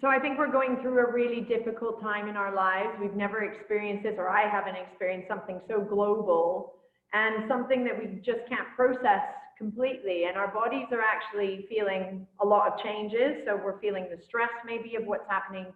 So I think we're going through a really difficult time in our lives. We've never experienced this, or I haven't experienced something so global and something that we just can't process completely. And our bodies are actually feeling a lot of changes. So we're feeling the stress maybe of what's happening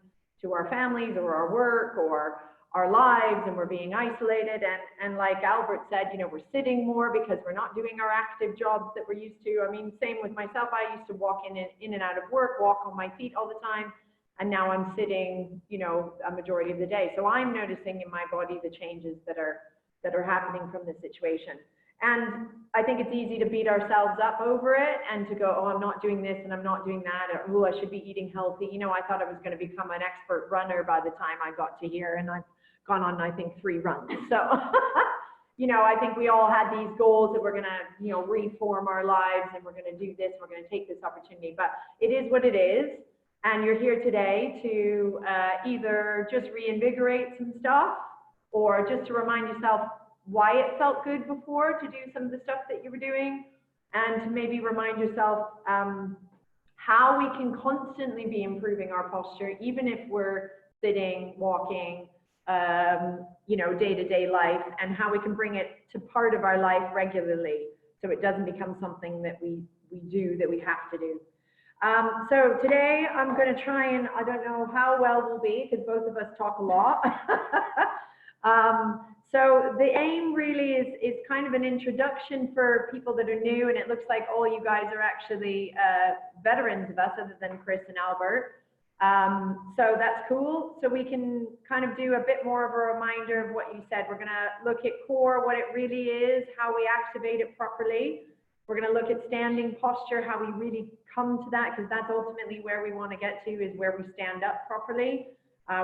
to our families or our work or our lives, and we're being isolated. And like Albert said, you know, we're sitting more because we're not doing our active jobs that we're used to. I mean, same with myself. I used to walk in and out of work, walk on my feet all the time. And now I'm sitting, you know, a majority of the day. So I'm noticing in my body the changes that are happening from the situation. And I think it's easy to beat ourselves up over it and to go, oh, I'm not doing this and I'm not doing that, or oh, I should be eating healthy. You know, I thought I was going to become an expert runner by the time I got to here, and I've gone on, I think, 3 runs. So, you know, I think we all had these goals that we're going to, you know, reform our lives and we're going to do this, we're going to take this opportunity, but it is what it is. And you're here today to either just reinvigorate some stuff or just to remind yourself why it felt good before to do some of the stuff that you were doing, and to maybe remind yourself how we can constantly be improving our posture, even if we're sitting, walking, you know, day-to-day life, and how we can bring it to part of our life regularly so it doesn't become something that we do, that we have to do. So today I'm going to try, and I don't know how well we'll be because both of us talk a lot. So the aim really is kind of an introduction for people that are new, and it looks like all you guys are actually veterans of us, other than Chris and Albert. So that's cool. So we can kind of do a bit more of a reminder of what you said. We're going to look at core, what it really is, how we activate it properly. We're going to look at standing posture, how we really come to that, because that's ultimately where we want to get to, is where we stand up properly.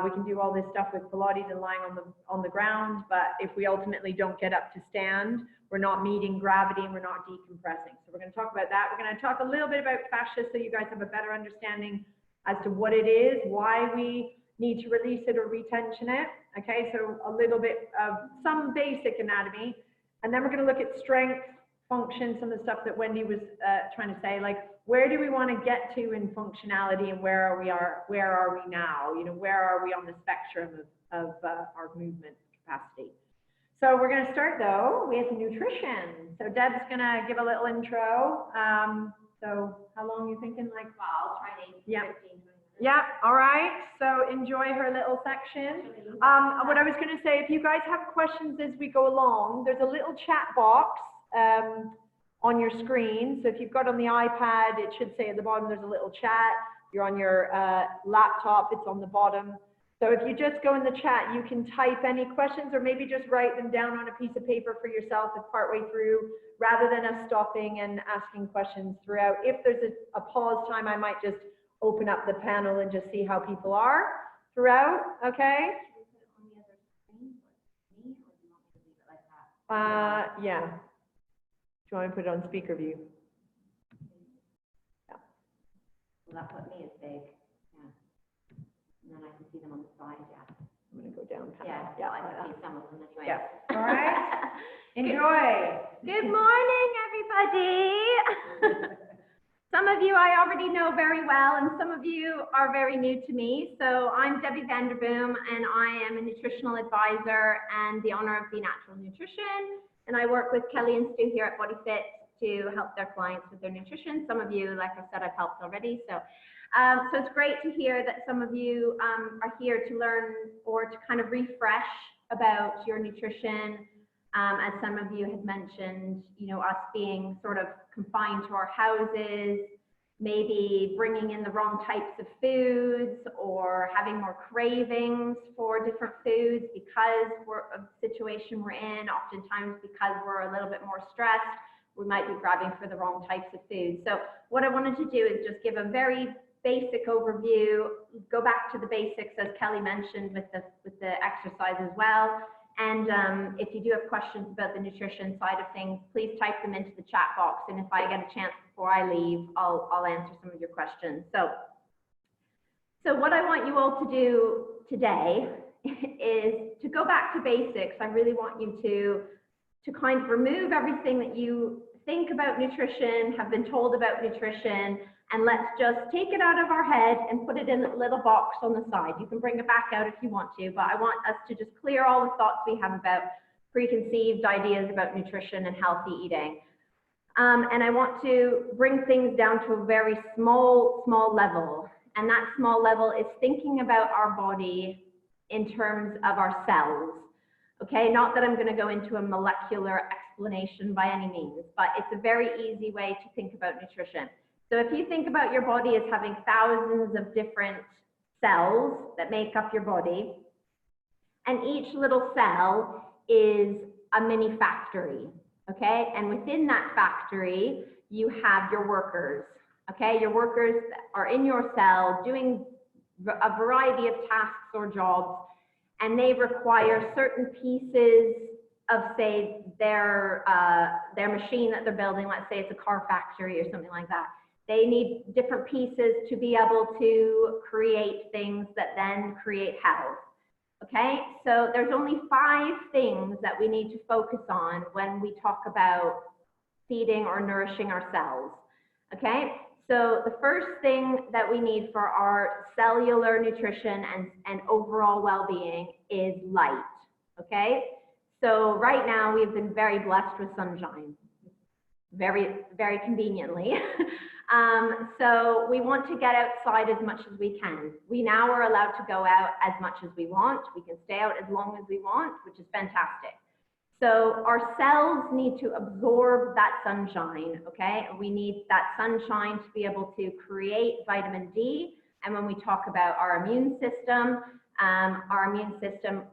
We can do all this stuff with Pilates and lying on the ground, but if we ultimately don't get up to stand, we're not meeting gravity and we're not decompressing. So we're going to talk about that. We're going to talk a little bit about fascia so you guys have a better understanding as to what it is, why we need to release it or retension it. Okay, so a little bit of some basic anatomy, and then we're going to look at strength, function, some of the stuff that Wendy was trying to say, like where do we want to get to in functionality, and where are we now? You know, where are we on the spectrum of our movement capacity? So we're going to start though with nutrition. So Deb's going to give a little intro. So how long are you thinking? Like, well, I'll try to 15, 20 minutes. Yeah, all right. So enjoy her little section. What I was going to say, if you guys have questions as we go along, there's a little chat box on your screen. So if you've got on the iPad, it should say at the bottom there's a little chat. If you're on your laptop, it's on the bottom. So if you just go in the chat, you can type any questions, or maybe just write them down on a piece of paper for yourself if partway through, rather than us stopping and asking questions throughout. If there's a pause time, I might just open up the panel and just see how people are throughout, okay? Yeah. Do you want to put it on speaker view? Yeah. Will that put me as big? Yeah. And then I can see them on the side, yeah. I'm going to go down. Yeah, yeah, I can see some of them anyway. Yeah. All right. Enjoy. Good morning, everybody. Some of you I already know very well, and some of you are very new to me. So I'm Debbie Vanderboom, and I am a nutritional advisor and the owner of Be Natural Nutrition. And I work with Kelly and Stu here at BodyFit to help their clients with their nutrition. Some of you, like I said, I've helped already. So it's great to hear that some of you are here to learn or to kind of refresh about your nutrition. As some of you had mentioned, you know, us being sort of confined to our houses, maybe bringing in the wrong types of foods, or having more cravings for different foods because of the situation we're in. Oftentimes because we're a little bit more stressed, we might be grabbing for the wrong types of foods. So what I wanted to do is just give a very basic overview, go back to the basics as Kelly mentioned with the exercise as well. And if you do have questions about the nutrition side of things, please type them into the chat box. And if I get a chance before I leave, I'll answer some of your questions. So what I want you all to do today is to go back to basics. I really want you to kind of remove everything that you think about nutrition, have been told about nutrition, And let's just take it out of our head and put it in a little box on the side. You can bring it back out if you want to, but I want us to just clear all the thoughts we have about preconceived ideas about nutrition and healthy eating. And I want to bring things down to a very small level. And that small level is thinking about our body in terms of our cells. Okay, not that I'm going to go into a molecular explanation by any means, but it's a very easy way to think about nutrition. So if you think about your body as having thousands of different cells that make up your body, and each little cell is a mini factory, okay? And within that factory, you have your workers, okay? Your workers are in your cell doing a variety of tasks or jobs, and they require certain pieces of, say, their machine that they're building. Let's say it's a car factory or something like that. They need different pieces to be able to create things that then create health. Okay, so there's only 5 things that we need to focus on when we talk about feeding or nourishing our cells. Okay, so the first thing that we need for our cellular nutrition and overall well-being is light. Okay, so right now we've been very blessed with sunshine, very conveniently. So we want to get outside as much as we can. We now are allowed to go out as much as we want. We can stay out as long as we want, which is fantastic. So our cells need to absorb that sunshine, okay? We need that sunshine to be able to create vitamin D. And when we talk about our immune system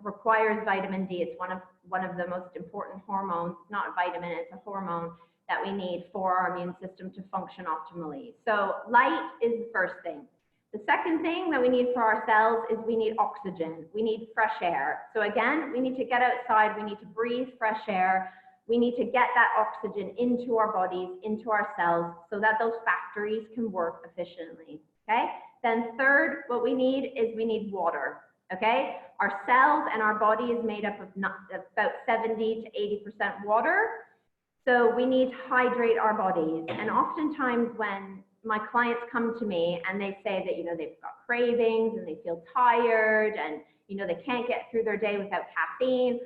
requires vitamin D. It's one of the most important hormones, not a vitamin, it's a hormone that we need for our immune system to function optimally. So light is the first thing. The second thing that we need for our cells is we need oxygen. We need fresh air. So again, we need to get outside. We need to breathe fresh air. We need to get that oxygen into our bodies, into our cells, so that those factories can work efficiently, okay? Then third, what we need is we need water, okay? Our cells and our body is made up of about 70 to 80% water. So we need to hydrate our bodies. And oftentimes when my clients come to me and they say that, you know, they've got cravings and they feel tired and, you know, they can't get through their day without caffeine,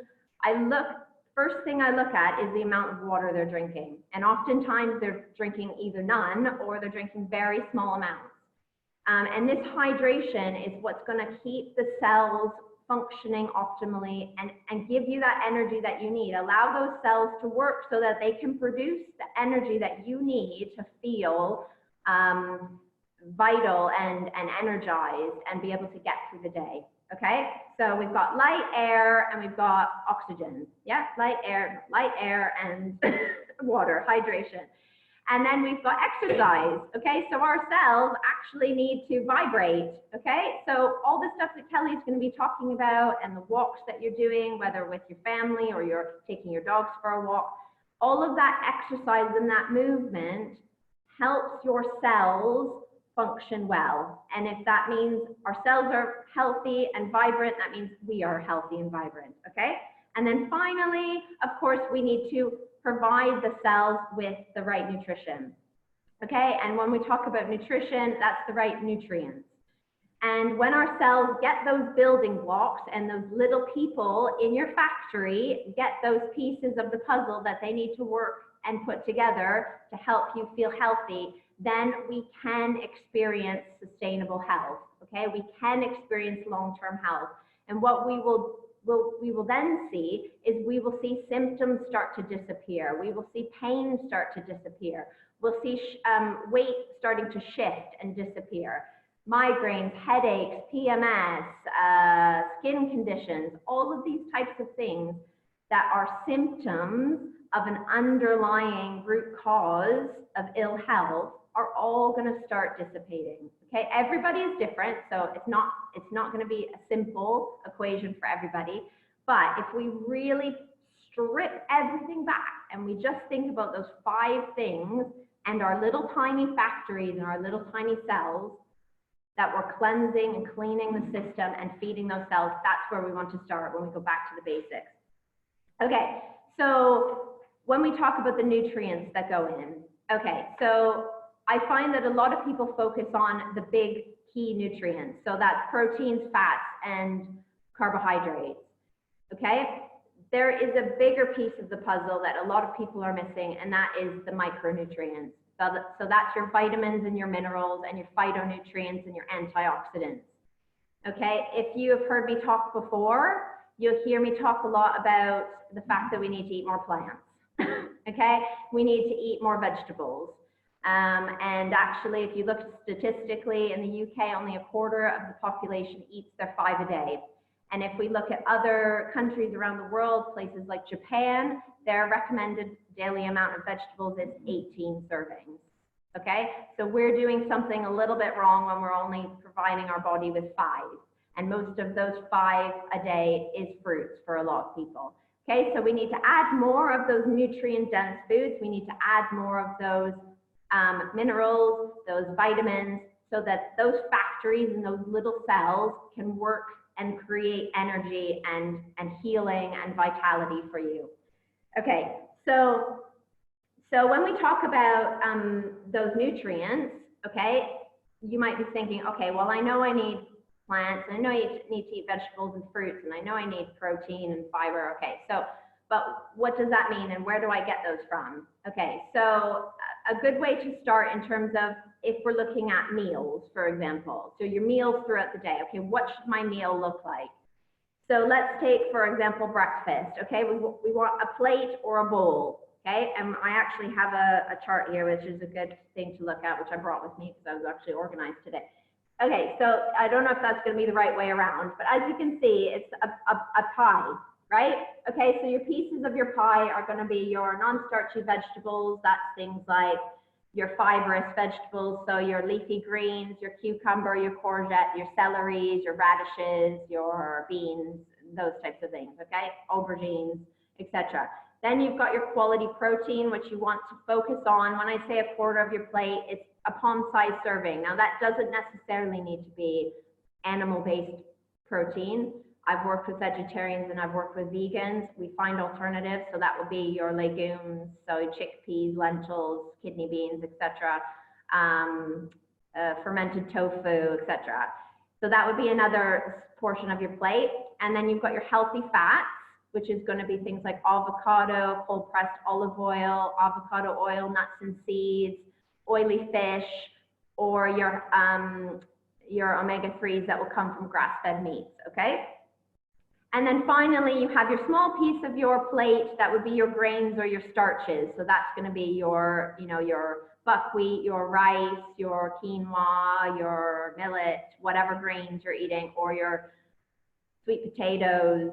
first thing I look at is the amount of water they're drinking. And oftentimes they're drinking either none or they're drinking very small amounts. And this hydration is what's going to keep the cells functioning optimally and give you that energy that you need. Allow those cells to work so that they can produce the energy that you need to feel vital and energized and be able to get through the day. Okay, so we've got light, air, and we've got oxygen. Yeah, light, air, and water, hydration. And then we've got exercise, okay? So our cells actually need to vibrate, okay? So all the stuff that Kelly's gonna be talking about and the walks that you're doing, whether with your family or you're taking your dogs for a walk, all of that exercise and that movement helps your cells function well. And if that means our cells are healthy and vibrant, that means we are healthy and vibrant, okay? And then finally, of course, we need to provide the cells with the right nutrition, okay? And when we talk about nutrition, that's the right nutrients. And when our cells get those building blocks and those little people in your factory get those pieces of the puzzle that they need to work and put together to help you feel healthy, then we can experience sustainable health, okay? We can experience long-term health. And what we will then see is we will see symptoms start to disappear. We will see pain start to disappear. We'll see weight starting to shift and disappear. Migraines, headaches, PMS, skin conditions, all of these types of things that are symptoms of an underlying root cause of ill health are all going to start dissipating. Okay, everybody is different, so it's not going to be a simple equation for everybody. But if we really strip everything back and we just think about those 5 things and our little tiny factories and our little tiny cells that we're cleansing and cleaning the system and feeding those cells, that's where we want to start when we go back to the basics. Okay, so when we talk about the nutrients that go in, okay, so I find that a lot of people focus on the big key nutrients. So that's proteins, fats, and carbohydrates. Okay? There is a bigger piece of the puzzle that a lot of people are missing, and that is the micronutrients. So that's your vitamins and your minerals and your phytonutrients and your antioxidants. Okay? If you have heard me talk before, you'll hear me talk a lot about the fact that we need to eat more plants. Okay? We need to eat more vegetables. And actually, if you look statistically in the UK, only a quarter of the population eats their 5 a day. And if we look at other countries around the world, places like Japan, their recommended daily amount of vegetables is 18 servings. Okay, so we're doing something a little bit wrong when we're only providing our body with 5. And most of those 5 a day is fruits for a lot of people. Okay, so we need to add more of those nutrient-dense foods. We need to add more of those minerals, those vitamins, so that those factories and those little cells can work and create energy and healing and vitality for you. Okay, so when we talk about those nutrients, okay, you might be thinking, okay, well, I know I need plants, and I know I need to eat vegetables and fruits, and I know I need protein and fiber. Okay, so, but what does that mean, and where do I get those from? Okay, so a good way to start in terms of if we're looking at meals, for example, so your meals throughout the day. Okay, what should my meal look like? So let's take, for example, breakfast. Okay, we want a plate or a bowl. Okay, and I actually have a chart here, which is a good thing to look at, which I brought with me because I was actually organized today. Okay, so I don't know if that's going to be the right way around, but as you can see, it's a pie, right? Okay, so your pieces of your pie are going to be your non-starchy vegetables. That's things like your fibrous vegetables, so your leafy greens, your cucumber, your courgette, your celeries, your radishes, your beans, those types of things, okay? Aubergines, etc. Then you've got your quality protein, which you want to focus on. When I say a quarter of your plate, it's a palm-sized serving. Now, that doesn't necessarily need to be animal-based protein. I've worked with vegetarians and I've worked with vegans. We find alternatives, so that would be your legumes, so chickpeas, lentils, kidney beans, etc., fermented tofu, etc. So that would be another portion of your plate. And then you've got your healthy fats, which is going to be things like avocado, cold-pressed olive oil, avocado oil, nuts and seeds, oily fish, or your omega-3s that will come from grass-fed meats, okay? And then finally, you have your small piece of your plate that would be your grains or your starches. So that's going to be your, your buckwheat, your rice, your quinoa, your millet, whatever grains you're eating, or your sweet potatoes,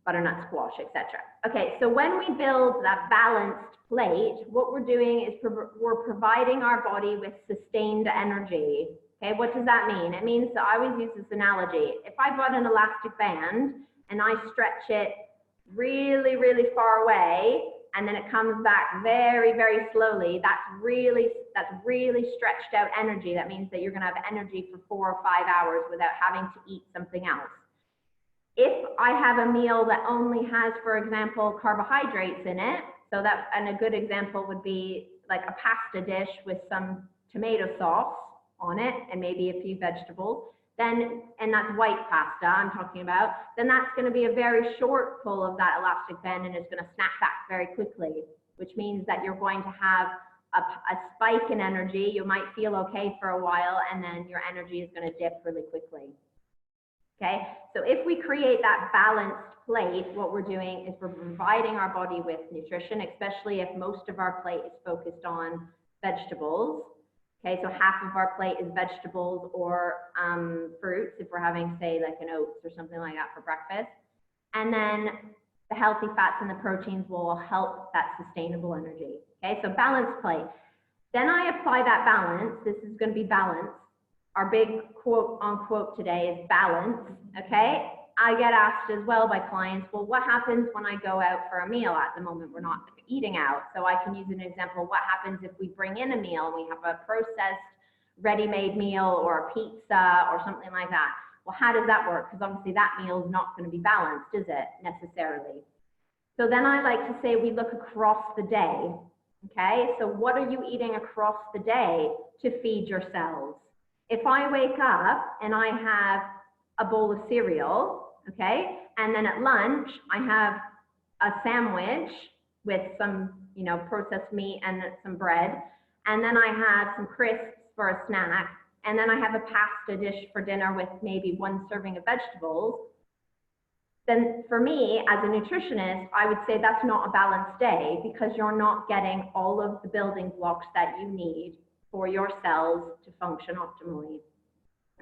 butternut squash, etc. Okay, so when we build that balanced plate, what we're doing is we're providing our body with sustained energy. Okay, what does that mean? It means that I always use this analogy. If I brought an elastic band and I stretch it really, really far away, and then it comes back very, very slowly, that's really stretched out energy. That means that you're going to have energy for 4 or 5 hours without having to eat something else. If I have a meal that only has, for example, carbohydrates in it, and a good example would be like a pasta dish with some tomato sauce on it and maybe a few vegetables, and that's white pasta I'm talking about, then that's going to be a very short pull of that elastic band and it's going to snap back very quickly, which means that you're going to have a spike in energy. You might feel okay for a while, and then your energy is going to dip really quickly. Okay, so if we create that balanced plate, what we're doing is we're providing our body with nutrition, especially if most of our plate is focused on vegetables. Okay, so half of our plate is vegetables or fruits, if we're having, say, like an oats or something like that for breakfast. And then the healthy fats and the proteins will help that sustainable energy. Okay, so balanced plate. Then I apply that balance. This is going to be balance. Our big quote unquote today is balance. Okay, I get asked as well by clients, well, what happens when I go out for a meal? At the moment, we're not eating out. So I can use an example. What happens if we bring in a meal and we have a processed, ready-made meal or a pizza or something like that? Well, how does that work? Because obviously that meal is not going to be balanced, is it, necessarily? So then I like to say we look across the day. Okay, so what are you eating across the day to feed your cells? If I wake up and I have a bowl of cereal, okay, and then at lunch I have a sandwich with some, processed meat and some bread, and then I have some crisps for a snack, and then I have a pasta dish for dinner with maybe one serving of vegetables, then for me, as a nutritionist, I would say that's not a balanced day because you're not getting all of the building blocks that you need for your cells to function optimally.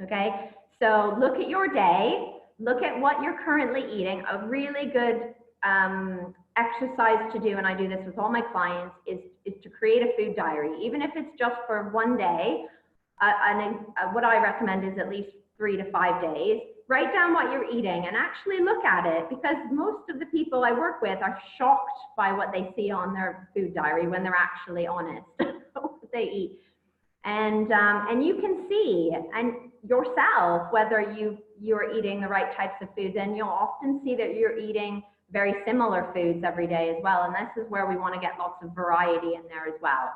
Okay, so look at your day, look at what you're currently eating. A really good exercise to do, and I do this with all my clients, is to create a food diary, even if it's just for one day. What I recommend is at least 3 to 5 days. Write down what you're eating and actually look at it, because most of the people I work with are shocked by what they see on their food diary when they're actually honest what they eat. And you can see and yourself whether you're eating the right types of foods, and you'll often see that you're eating very similar foods every day as well. And this is where we want to get lots of variety in there as well.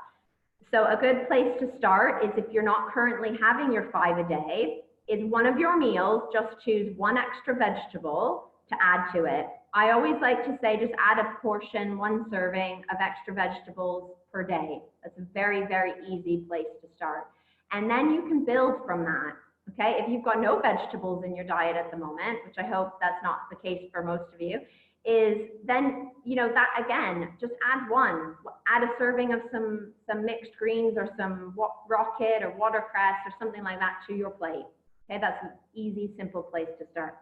So a good place to start is, if you're not currently having your 5 a day, is one of your meals, just choose one extra vegetable to add to it. I always like to say just add a portion, 1 serving of extra vegetables per day. That's a very, very easy place to start. And then you can build from that. Okay, if you've got no vegetables in your diet at the moment, which I hope that's not the case for most of you, is then, that again, just add 1, add a serving of some mixed greens or some rocket or watercress or something like that to your plate. Okay, that's an easy, simple place to start.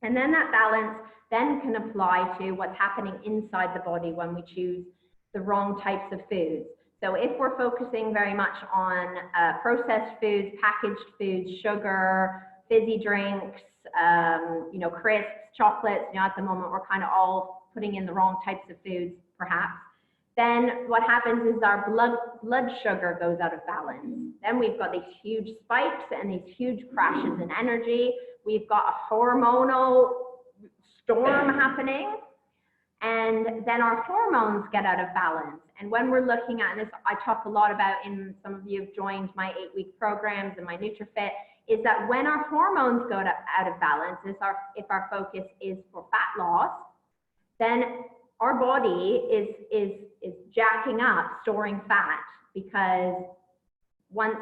And then that balance then can apply to what's happening inside the body when we choose the wrong types of foods. So if we're focusing very much on processed foods, packaged foods, sugar, fizzy drinks, crisps, chocolates, at the moment we're kind of all putting in the wrong types of foods, perhaps. Then what happens is our blood sugar goes out of balance. Then we've got these huge spikes and these huge crashes in energy. We've got a hormonal storm happening, and then our hormones get out of balance. And when we're looking at this, I talk a lot about, in some of you have joined my 8-week programs and my NutriFit, is that when our hormones go out of balance, if our focus is for fat loss, then our body is jacking up, storing fat, because once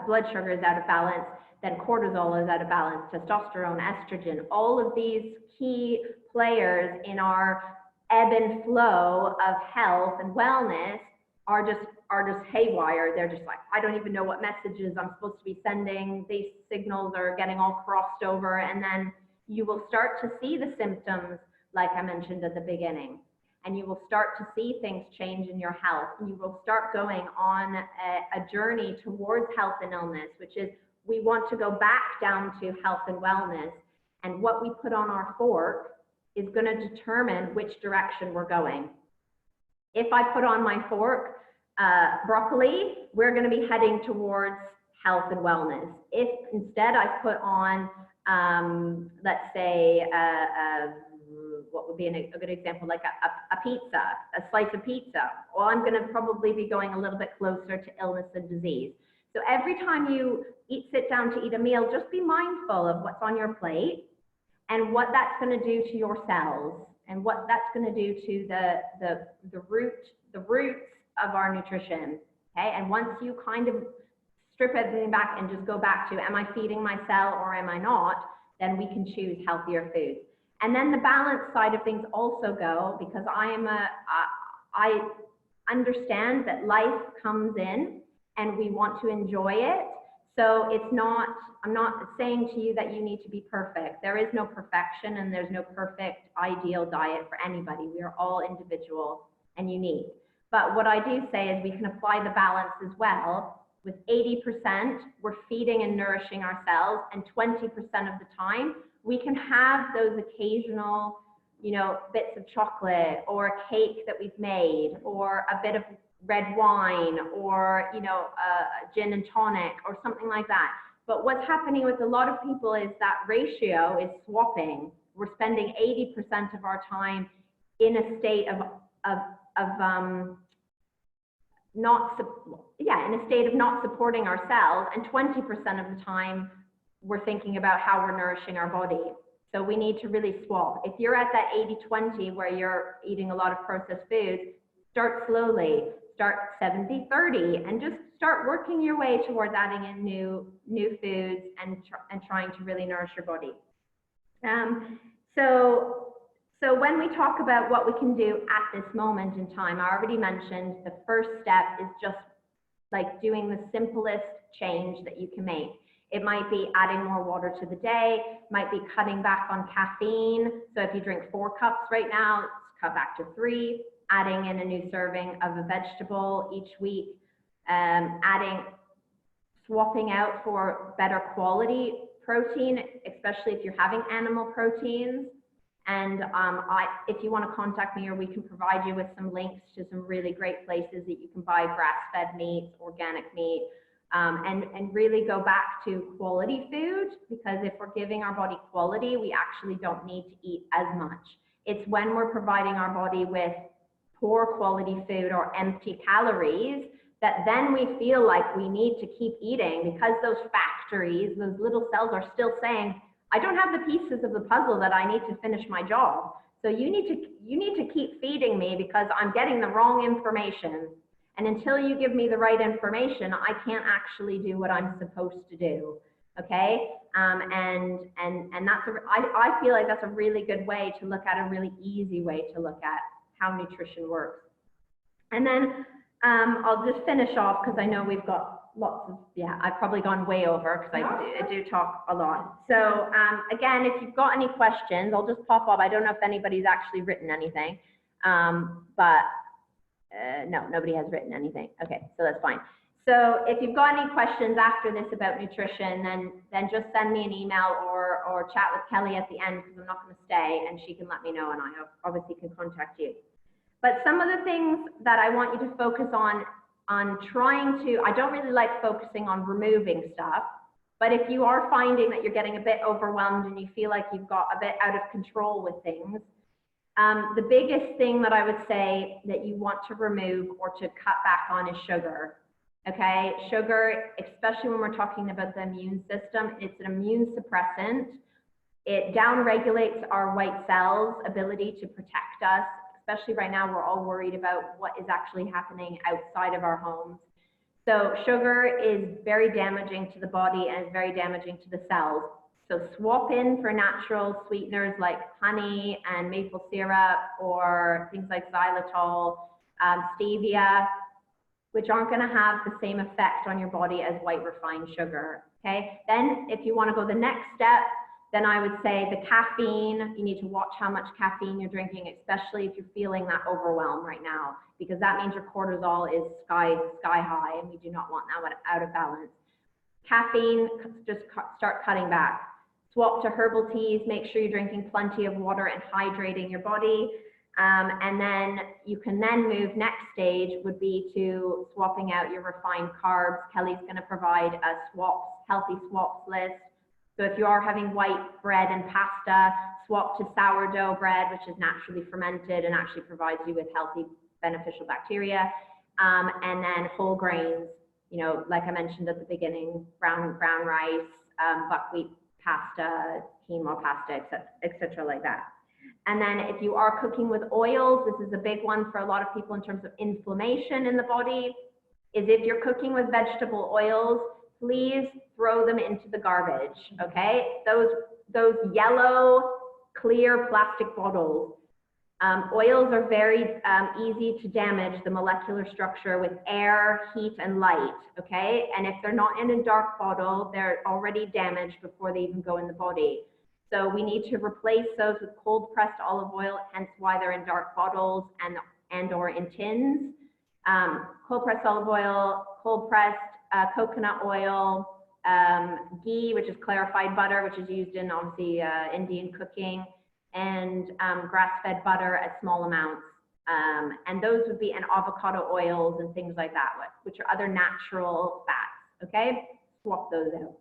blood sugar is out of balance, then cortisol is out of balance, testosterone, estrogen, all of these key players in our ebb and flow of health and wellness are just haywire. They're just like, I don't even know what messages I'm supposed to be sending. These signals are getting all crossed over, and then you will start to see the symptoms like I mentioned at the beginning, and you will start to see things change in your health, and you will start going on a journey towards health and illness, which is, we want to go back down to health and wellness, and what we put on our fork is going to determine which direction we're going. If I put on my fork broccoli, we're going to be heading towards health and wellness. If instead I put on, let's say, what would be a good example, like a pizza, a slice of pizza, well, I'm going to probably be going a little bit closer to illness and disease. So every time you sit down to eat a meal, just be mindful of what's on your plate and what that's going to do to your cells, and what that's going to do to the roots of our nutrition. Okay, and once you kind of strip everything back and just go back to, am I feeding my cell or am I not, then we can choose healthier foods. And then the balance side of things also go, because I understand that life comes in and we want to enjoy it. So I'm not saying to you that you need to be perfect. There is no perfection, and there's no perfect ideal diet for anybody. We are all individual and unique. But what I do say is we can apply the balance as well. With 80%, we're feeding and nourishing ourselves, and 20% of the time, we can have those occasional, bits of chocolate or a cake that we've made, or a bit of red wine, or, a gin and tonic or something like that. But what's happening with a lot of people is that ratio is swapping. We're spending 80% of our time in a state of in a state of not supporting ourselves, and 20% of the time we're thinking about how we're nourishing our body. So we need to really swap. If you're at that 80-20 where you're eating a lot of processed foods, start slowly, start 70-30, and just start working your way towards adding in new foods and trying to really nourish your body. So when we talk about what we can do at this moment in time, I already mentioned the first step is just like doing the simplest change that you can make. It might be adding more water to the day, might be cutting back on caffeine. So if you drink 4 cups right now, cut back to 3, adding in a new serving of a vegetable each week, swapping out for better quality protein, especially if you're having animal proteins. And if you want to contact me, or we can provide you with some links to some really great places that you can buy grass-fed meat, organic meat, and really go back to quality food, because if we're giving our body quality, we actually don't need to eat as much. It's when we're providing our body with poor quality food or empty calories that then we feel like we need to keep eating, because those factories, those little cells are still saying, I don't have the pieces of the puzzle that I need to finish my job. So you need to keep feeding me because I'm getting the wrong information. And until you give me the right information, I can't actually do what I'm supposed to do. Okay. And that's I feel like that's a really good way to look at, a really easy way to look at how nutrition works. And then I'll just finish off, because I know we've got lots of, I've probably gone way over because I do talk a lot. So again, if you've got any questions, I'll just pop up. I don't know if anybody's actually written anything, but no, nobody has written anything. Okay, so that's fine. So if you've got any questions after this about nutrition, then just send me an email or chat with Kelly at the end, because I'm not going to stay, and she can let me know, and I obviously can contact you. But some of the things that I want you to focus on trying to, I don't really like focusing on removing stuff, but if you are finding that you're getting a bit overwhelmed and you feel like you've got a bit out of control with things, the biggest thing that I would say that you want to remove or to cut back on is sugar. Okay, sugar, especially when we're talking about the immune system, it's an immune suppressant. It downregulates our white cells' ability to protect us. Especially right now, we're all worried about what is actually happening outside of our homes. So sugar is very damaging to the body and is very damaging to the cells. So swap in for natural sweeteners like honey and maple syrup, or things like xylitol, stevia, which aren't going to have the same effect on your body as white refined sugar. Okay. Then if you want to go the next step, then I would say the caffeine, you need to watch how much caffeine you're drinking, especially if you're feeling that overwhelm right now, because that means your cortisol is sky high, and we do not want that out of balance. Caffeine, just start cutting back. Swap to herbal teas, make sure you're drinking plenty of water and hydrating your body. And then you can then move, next stage would be to swapping out your refined carbs. Kelly's going to provide a healthy swaps list. So if you are having white bread and pasta, swap to sourdough bread, which is naturally fermented and actually provides you with healthy, beneficial bacteria. And then whole grains, like I mentioned at the beginning, brown rice, buckwheat pasta, quinoa pasta, etc. like that. And then if you are cooking with oils, this is a big one for a lot of people in terms of inflammation in the body, is if you're cooking with vegetable oils, please throw them into the garbage, okay? Those yellow, clear plastic bottles. Oils are very easy to damage the molecular structure with air, heat, and light, okay? And if they're not in a dark bottle, they're already damaged before they even go in the body. So we need to replace those with cold pressed olive oil, hence why they're in dark bottles and or in tins. Cold pressed olive oil, cold pressed coconut oil, ghee, which is clarified butter, which is used in obviously Indian cooking, and grass-fed butter at small amounts. And those would be, and avocado oils and things like that, which are other natural fats, okay? Swap those out.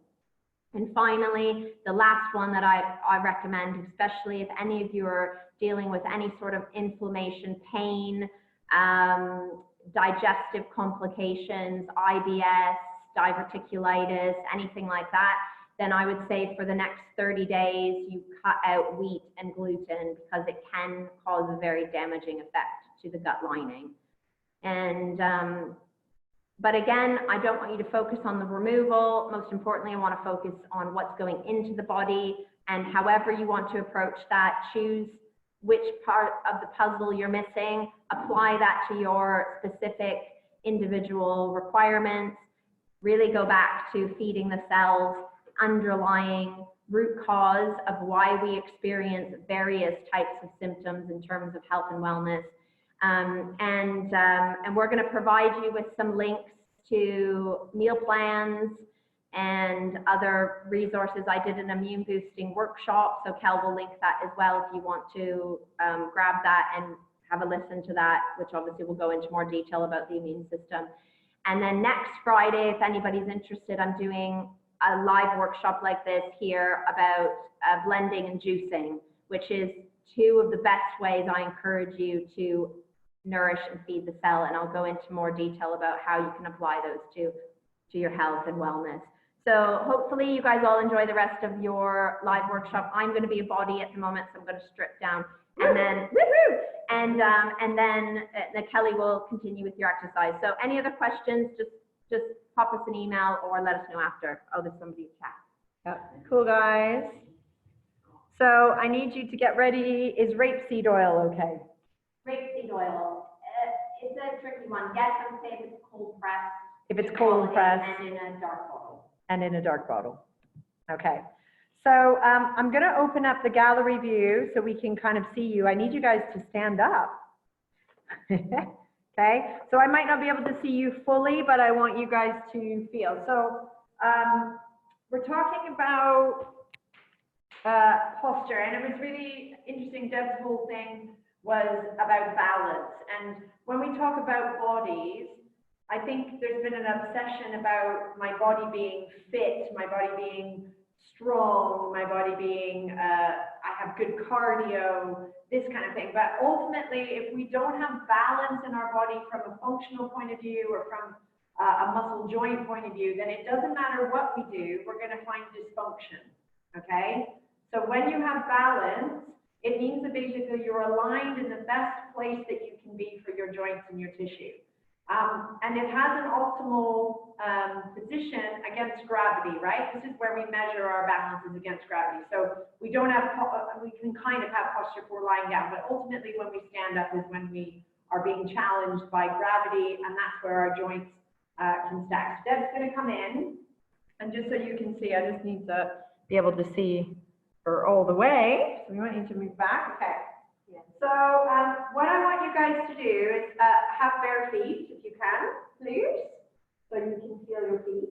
And finally, the last one that I recommend, especially if any of you are dealing with any sort of inflammation, pain, digestive complications, IBS, diverticulitis, anything like that, then I would say for the next 30 days, you cut out wheat and gluten because it can cause a very damaging effect to the gut lining. And, but again, I don't want you to focus on the removal. Most importantly, I want to focus on what's going into the body, and however you want to approach that, choose which part of the puzzle you're missing, apply that to your specific individual requirements, really go back to feeding the cells, underlying root cause of why we experience various types of symptoms in terms of health and wellness. And we're going to provide you with some links to meal plans and other resources. I did an immune boosting workshop, so Kel will link that as well if you want to grab that and have a listen to that, which obviously will go into more detail about the immune system. And then next Friday, if anybody's interested, I'm doing a live workshop like this here about blending and juicing, which is two of the best ways I encourage you to nourish and feed the cell. And I'll go into more detail about how you can apply those to your health and wellness. So hopefully you guys all enjoy the rest of your live workshop. I'm going to be a body at the moment, so I'm going to strip down, and then and then Kelly will continue with your exercise. So any other questions, just pop us an email or let us know after. Oh, there's somebody in chat. Yep. Cool, guys. So I need you to get ready. Is rapeseed oil okay? Rapeseed oil. It's a tricky one. Yes, I would say if it's cold pressed. If it's cold pressed. And in a dark bottle. And in a dark bottle. Okay. So I'm going to open up the gallery view so we can kind of see you. I need you guys to stand up. Okay. So I might not be able to see you fully, but I want you guys to feel. So we're talking about posture, and it was really interesting. Deb's whole thing was about balance. And when we talk about bodies, I think there's been an obsession about my body being fit, my body being strong, my body being, I have good cardio, this kind of thing. But ultimately, if we don't have balance in our body from a functional point of view or from a muscle joint point of view, then it doesn't matter what we do, we're going to find dysfunction, okay? So when you have balance, it means that basically you're aligned in the best place that you can be for your joints and your tissue. And it has an optimal position against gravity, right? This is where we measure our balances against gravity. So we don't have, we can kind of have posture for lying down, but ultimately when we stand up is when we are being challenged by gravity, and that's where our joints can stack. So Deb's going to come in, and just so you can see, I just need to be able to see her all the way. So we might need to move back. Okay. So what I want you guys to do is have bare feet, if you can, please, so you can feel your feet.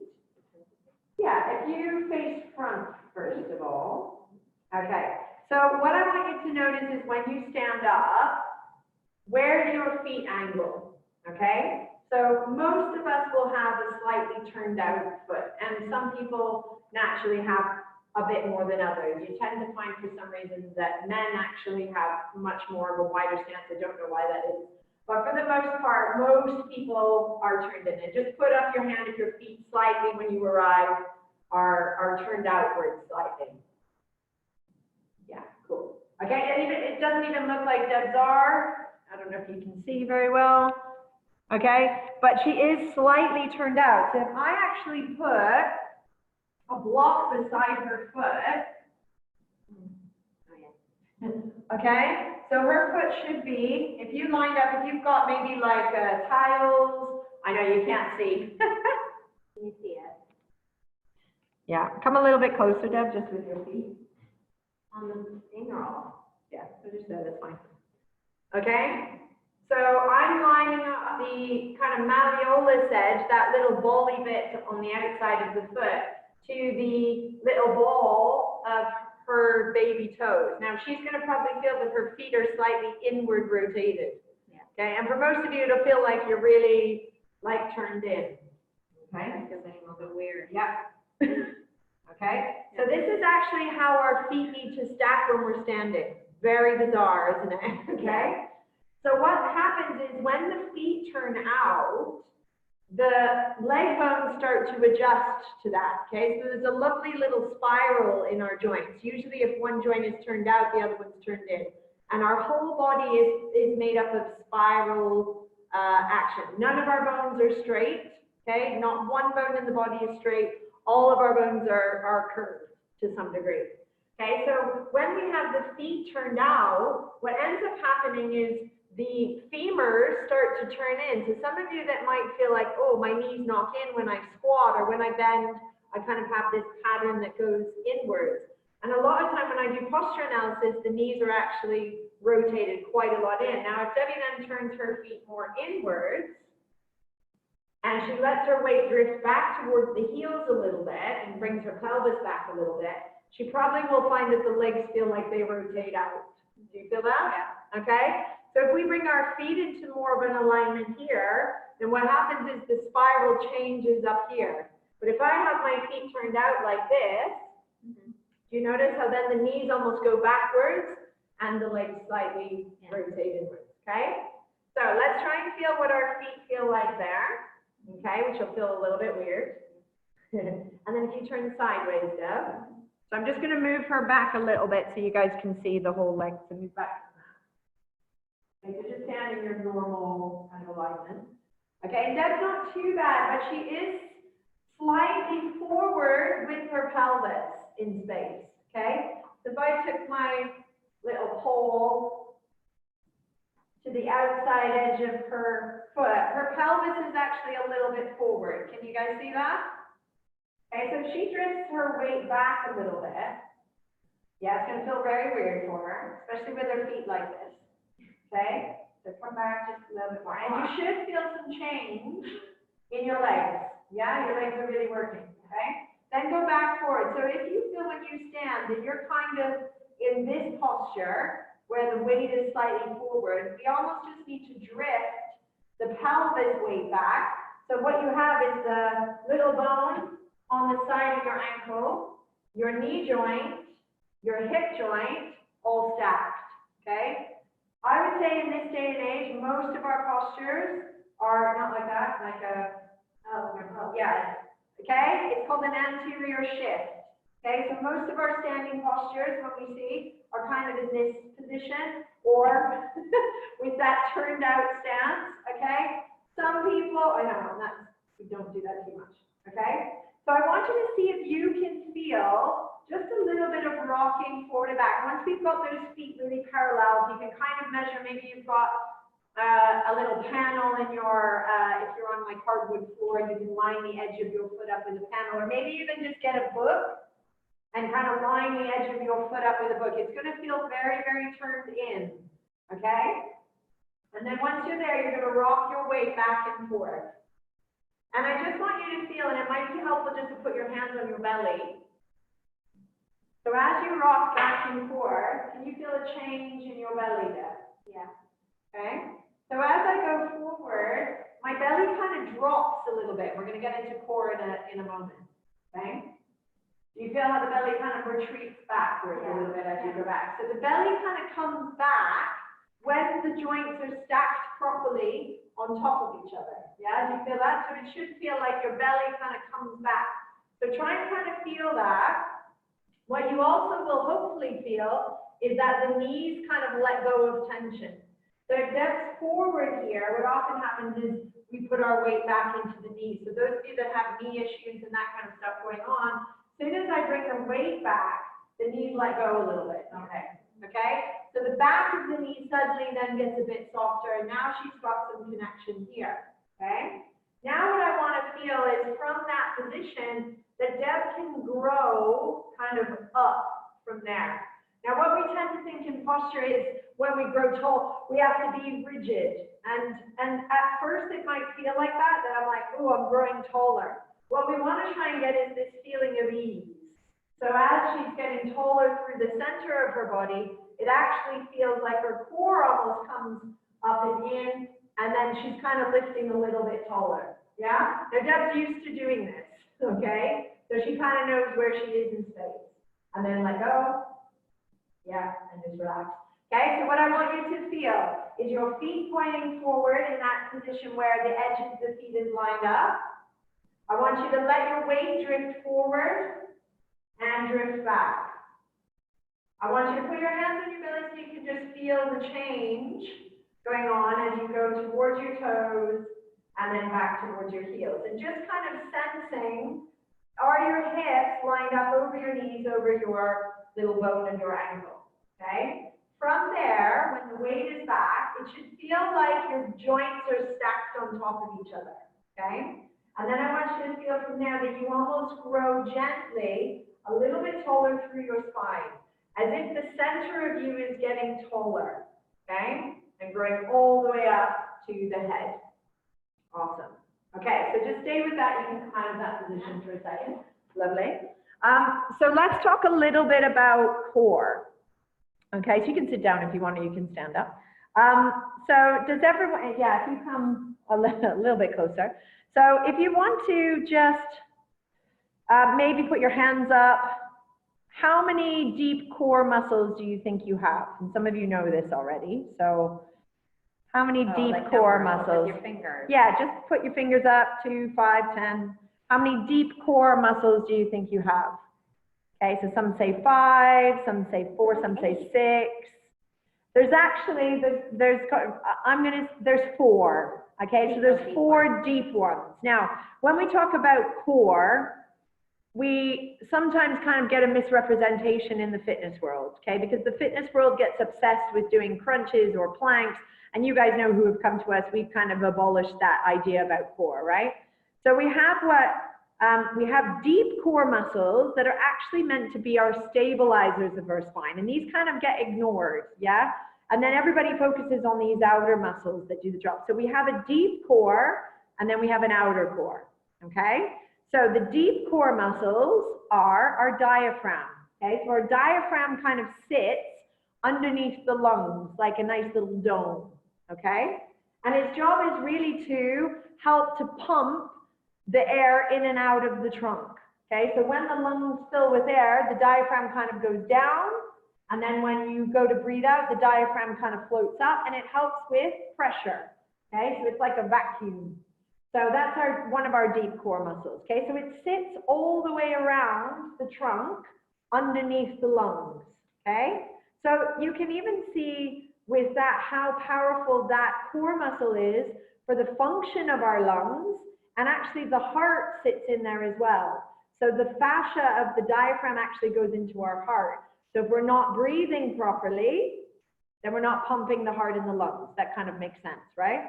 Yeah, if you face front first of all. Okay, so what I want you to notice is when you stand up, where do your feet angle, okay? So most of us will have a slightly turned out foot, and some people naturally have a bit more than others. You tend to find for some reason that men actually have much more of a wider stance. I don't know why that is. But for the most part, most people are turned in. And just put up your hand if your feet slightly, when you arrive, are turned outwards slightly. Yeah, cool. Okay, and it doesn't even look like Deb's are. I don't know if you can see very well. Okay, but she is slightly turned out. So if I actually put a block beside her foot. Okay, so her foot should be, if you lined up, if you've got maybe like tiles, I know you can't see. Can you see it? Yeah, come a little bit closer, Deb, just with your feet. On the thing or off? Yeah, so just there, that's fine. Okay, so I'm lining up the kind of malleolus edge, that little bally bit on the outside of the foot, to the little ball of her baby toes. Now she's going to probably feel that her feet are slightly inward rotated. Yeah. Okay, and for most of you, it'll feel like you're really like turned in. Okay, because it's a little bit weird. Yeah. Okay, so this is actually how our feet need to stack when we're standing. Very bizarre, isn't it? Okay. So what happens is when the feet turn out, the leg bones start to adjust to that, okay? So there's a lovely little spiral in our joints. Usually if one joint is turned out, the other one's turned in. And our whole body is made up of spiral action. None of our bones are straight, okay? Not one bone in the body is straight. All of our bones are curved to some degree. Okay, so when we have the feet turned out, what ends up happening is the femurs start to turn in. So some of you that might feel like, oh, my knees knock in when I squat or when I bend, I kind of have this pattern that goes inwards. And a lot of time when I do posture analysis, the knees are actually rotated quite a lot in. Now, if Debbie then turns her feet more inwards, and she lets her weight drift back towards the heels a little bit and brings her pelvis back a little bit, she probably will find that the legs feel like they rotate out. Do you feel that? Yeah. Okay? So if we bring our feet into more of an alignment here, then what happens is the spiral changes up here. But if I have my feet turned out like this, do you notice how then the knees almost go backwards and the legs slightly rotate inwards, okay? So let's try and feel what our feet feel like there, okay, which will feel a little bit weird. And then if you turn sideways, Deb. So I'm just going to move her back a little bit so you guys can see the whole length and move back. Okay, so just stand in your normal kind of alignment. Okay, and Deb's not too bad, but she is slightly forward with her pelvis in space, okay? So if I took my little pole to the outside edge of her foot, her pelvis is actually a little bit forward. Can you guys see that? Okay, so if she drifts her weight back a little bit, yeah, it's going to feel very weird for her, especially with her feet like this. Okay, so come back just a little bit more. And you should feel some change in your legs. Yeah, your legs are really working, okay? Then go back forward. So if you feel when you stand that you're kind of in this posture where the weight is slightly forward, we almost just need to drift the pelvis weight back. So what you have is the little bone on the side of your ankle, your knee joint, your hip joint, all stacked, okay? I would say in this day and age, most of our postures are not like that, like a, yeah, okay? It's called an anterior shift, okay? So most of our standing postures, when we see, are kind of in this position or with that turned out stance, okay? Some people, I know, we don't do that too much, okay? So I want you to see if you can feel just a little bit of rocking forward and back. Once we've got those feet really parallel, you can kind of measure, maybe you've got a little panel in your, if you're on like hardwood floor, you can line the edge of your foot up with a panel, or maybe even just get a book and kind of line the edge of your foot up with a book. It's going to feel very, very turned in, okay? And then once you're there, you're going to rock your weight back and forth. And I just want you to feel, and it might be helpful just to put your hands on your belly. So as you rock back and forth, can you feel a change in your belly there? Yeah. Okay? So as I go forward, my belly kind of drops a little bit. We're going to get into core in a moment. Okay? Do you feel how the belly kind of retreats backwards a little bit as you go back? So the belly kind of comes back when the joints are stacked properly on top of each other. Yeah, do you feel that? So it should feel like your belly kind of comes back. So try and kind of feel that. What you also will hopefully feel is that the knees kind of let go of tension. So if Deb's forward here, what often happens is we put our weight back into the knees. So those of you that have knee issues and that kind of stuff going on, as soon as I bring the weight back, the knees let go a little bit. Okay. Okay? So the back of the knee suddenly then gets a bit softer, and now she's got some connection here. Okay? Now what I want to feel is from that position that Deb can grow kind of up from there. Now what we tend to think in posture is when we grow tall, we have to be rigid. And at first it might feel like that I'm like, oh, I'm growing taller. What we want to try and get is this feeling of ease. So as she's getting taller through the center of her body, it actually feels like her core almost comes up and in, and then she's kind of lifting a little bit taller. Yeah? Now Deb's used to doing this, okay? So she kind of knows where she is in space. And then let go. Yeah, and just relax. Okay, so what I want you to feel is your feet pointing forward in that position where the edge of the feet is lined up. I want you to let your weight drift forward and drift back. I want you to put your hands on your belly so you can just feel the change going on as you go towards your toes and then back towards your heels. And just kind of sensing, are your hips lined up over your knees, over your little bone of your ankle, okay? From there, when the weight is back, it should feel like your joints are stacked on top of each other, okay? And then I want you to feel from there that you almost grow gently a little bit taller through your spine, as if the center of you is getting taller, okay? And growing all the way up to the head. Awesome. Okay, so just stay with that. You can come out of that position for a second. Lovely. So let's talk a little bit about core. Okay, so you can sit down if you want, or you can stand up. So does everyone, yeah, if you come a little bit closer. So if you want to just maybe put your hands up, how many deep core muscles do you think you have? And some of you know this already. So how many deep core muscles? With your fingers. Yeah, just put your fingers up, 2, 5, 10. How many deep core muscles do you think you have? Okay, so some say 5, some say 4, some say 6. There's actually, there's 4. Okay, so there's 4 deep ones. Now, when we talk about core, we sometimes kind of get a misrepresentation in the fitness world, okay? Because the fitness world gets obsessed with doing crunches or planks, and you guys know who have come to us, we've kind of abolished that idea about core, right? So we have deep core muscles that are actually meant to be our stabilizers of our spine, and these kind of get ignored, yeah? And then everybody focuses on these outer muscles that do the job. So we have a deep core, and then we have an outer core, okay? So the deep core muscles are our diaphragm, okay? So our diaphragm kind of sits underneath the lungs like a nice little dome, okay? And its job is really to help to pump the air in and out of the trunk, okay? So when the lungs fill with air, the diaphragm kind of goes down, and then when you go to breathe out, the diaphragm kind of floats up, and it helps with pressure, okay? So it's like a vacuum. So that's one of our deep core muscles, okay? So it sits all the way around the trunk underneath the lungs, okay? So you can even see with that how powerful that core muscle is for the function of our lungs, and actually the heart sits in there as well. So the fascia of the diaphragm actually goes into our heart. So if we're not breathing properly, then we're not pumping the heart in the lungs. That kind of makes sense, right?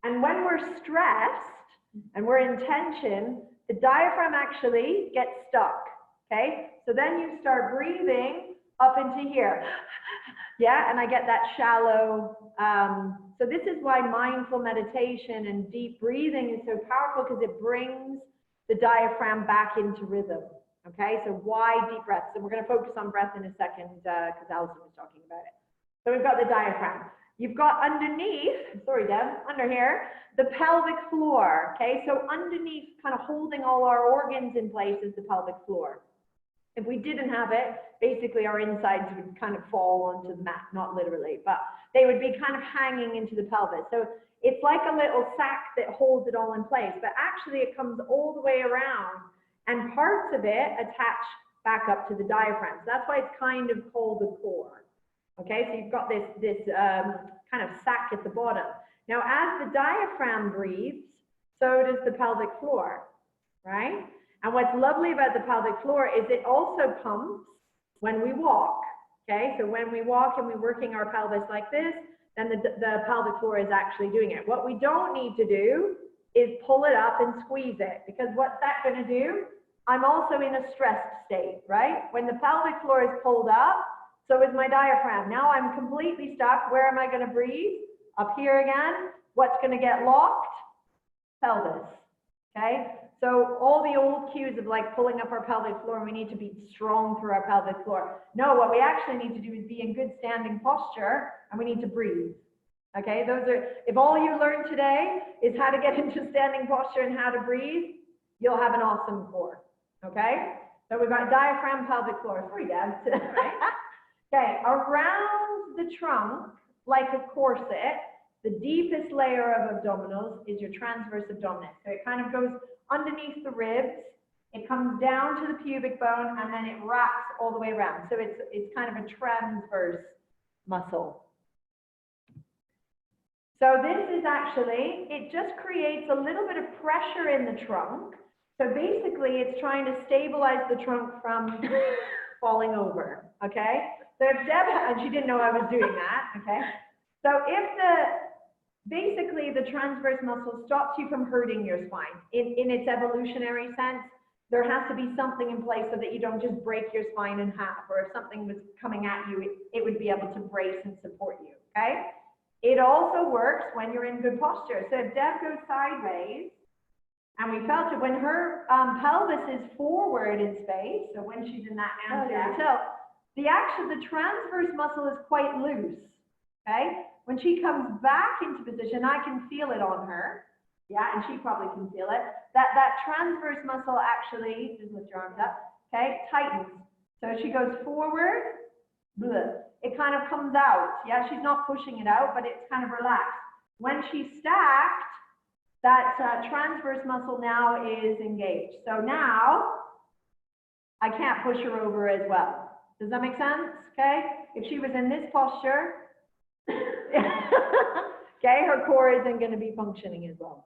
And when we're stressed and we're in tension, the diaphragm actually gets stuck, okay? So then you start breathing up into here. Yeah, and I get that shallow, so this is why mindful meditation and deep breathing is so powerful, because it brings the diaphragm back into rhythm, okay? So why deep breaths? And we're going to focus on breath in a second, because Alison was talking about it. So we've got the diaphragm. You've got underneath, sorry Deb, under here, the pelvic floor, okay? So underneath, kind of holding all our organs in place, is the pelvic floor. If we didn't have it, basically our insides would kind of fall onto the mat, not literally, but they would be kind of hanging into the pelvis. So it's like a little sack that holds it all in place, but actually it comes all the way around, and parts of it attach back up to the diaphragm. So that's why it's kind of called the core. Okay, so you've got this kind of sack at the bottom. Now, as the diaphragm breathes, so does the pelvic floor, right? And what's lovely about the pelvic floor is it also pumps when we walk, okay? So when we walk and we're working our pelvis like this, then the pelvic floor is actually doing it. What we don't need to do is pull it up and squeeze it, because what's that going to do? I'm also in a stressed state, right? When the pelvic floor is pulled up, so is my diaphragm. Now I'm completely stuck. Where am I going to breathe? Up here again. What's going to get locked? Pelvis, okay? So all the old cues of like pulling up our pelvic floor, we need to be strong through our pelvic floor. No, what we actually need to do is be in good standing posture, and we need to breathe. Okay, if all you learn today is how to get into standing posture and how to breathe, you'll have an awesome core. Okay, so we've got diaphragm, pelvic floor. Sorry, Dad. Okay, around the trunk like a corset. The deepest layer of abdominals is your transverse abdominis. So it kind of goes underneath the ribs, it comes down to the pubic bone, and then it wraps all the way around. So it's kind of a transverse muscle. So this is actually, it just creates a little bit of pressure in the trunk. So basically it's trying to stabilize the trunk from falling over, okay? So if Deb, and she didn't know I was doing that, okay? So if basically the transverse muscle stops you from hurting your spine in its evolutionary sense, there has to be something in place so that you don't just break your spine in half, or if something was coming at you, it would be able to brace and support you, okay? It also works when you're in good posture. So if Deb goes sideways, and we felt it when her pelvis is forward in space, so when she's in that anterior tilt, the transverse muscle is quite loose, okay? When she comes back into position, I can feel it on her. Yeah, and she probably can feel it. That transverse muscle actually, just lift your arms up, okay, tightens. So she goes forward, bleh, it kind of comes out. Yeah, she's not pushing it out, but it's kind of relaxed. When she's stacked, that transverse muscle now is engaged. So now I can't push her over as well. Does that make sense? Okay, if she was in this posture, okay, her core isn't going to be functioning as well.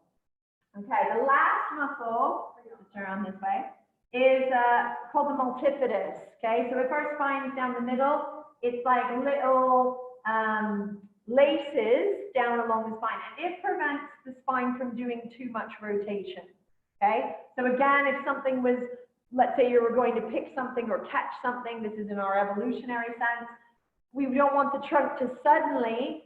Okay, the last muscle, just around this way, is called the multifidus. Okay, so if our spine's down the middle, it's like little laces down along the spine, and it prevents the spine from doing too much rotation. Okay, so again, if something was, let's say you were going to pick something or catch something, this is in our evolutionary sense, we don't want the trunk to suddenly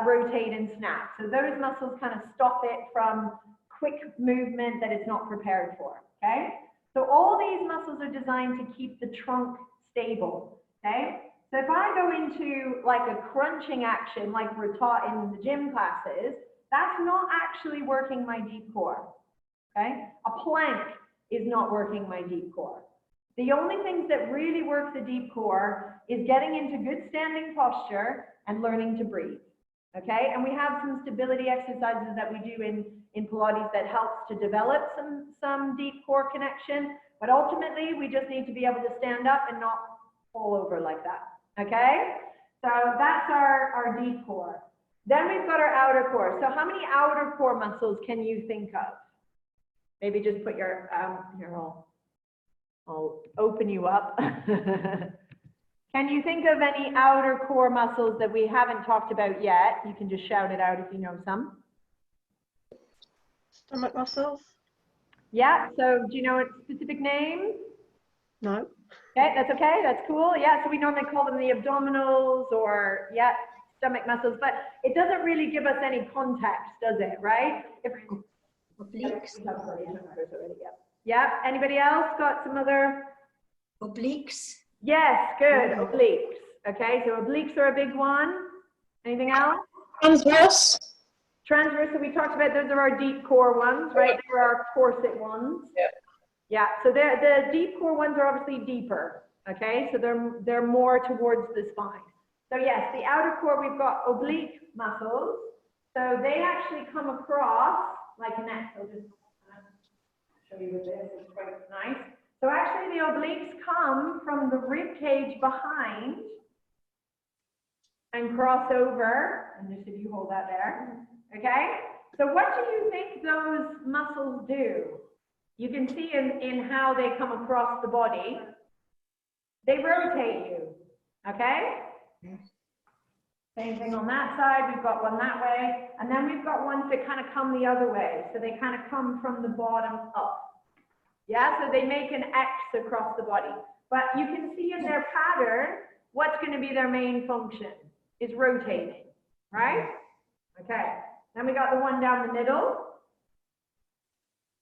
rotate and snap. So those muscles kind of stop it from quick movement that it's not prepared for, okay? So all these muscles are designed to keep the trunk stable, okay? So if I go into like a crunching action like we're taught in the gym classes, that's not actually working my deep core, okay? A plank is not working my deep core. The only things that really work the deep core is getting into good standing posture and learning to breathe, okay? And we have some stability exercises that we do in Pilates that helps to develop some deep core connection, but ultimately we just need to be able to stand up and not fall over like that, okay? So that's our deep core. Then we've got our outer core. So how many outer core muscles can you think of? Maybe just put your, here, I'll open you up. Can you think of any outer core muscles that we haven't talked about yet? You can just shout it out if you know some. Stomach muscles? Yeah, so do you know a specific name? No. Okay, that's okay, that's cool. Yeah, so we normally call them the abdominals or, yeah, stomach muscles, but it doesn't really give us any context, does it, right? Obliques. Yeah, anybody else got some other? Obliques. Yes, good, obliques. Okay, so obliques are a big one. Anything else? Transverse. Transverse, so we talked about, those are our deep core ones, right? They were our corset ones. Yeah. Yeah, so the deep core ones are obviously deeper, okay? So they're more towards the spine. So yes, the outer core, we've got oblique muscles. So they actually come across like an X. I'll just show you with this, it's quite nice. So actually the obliques come from the rib cage behind and cross over, and just if you hold that there, okay? So what do you think those muscles do? You can see in how they come across the body, they rotate you, okay? Same thing on that side, we've got one that way, and then we've got ones that kind of come the other way, so they kind of come from the bottom up. Yeah, so they make an X across the body. But you can see in their pattern, what's going to be their main function is rotating, right? Okay, then we got the one down the middle.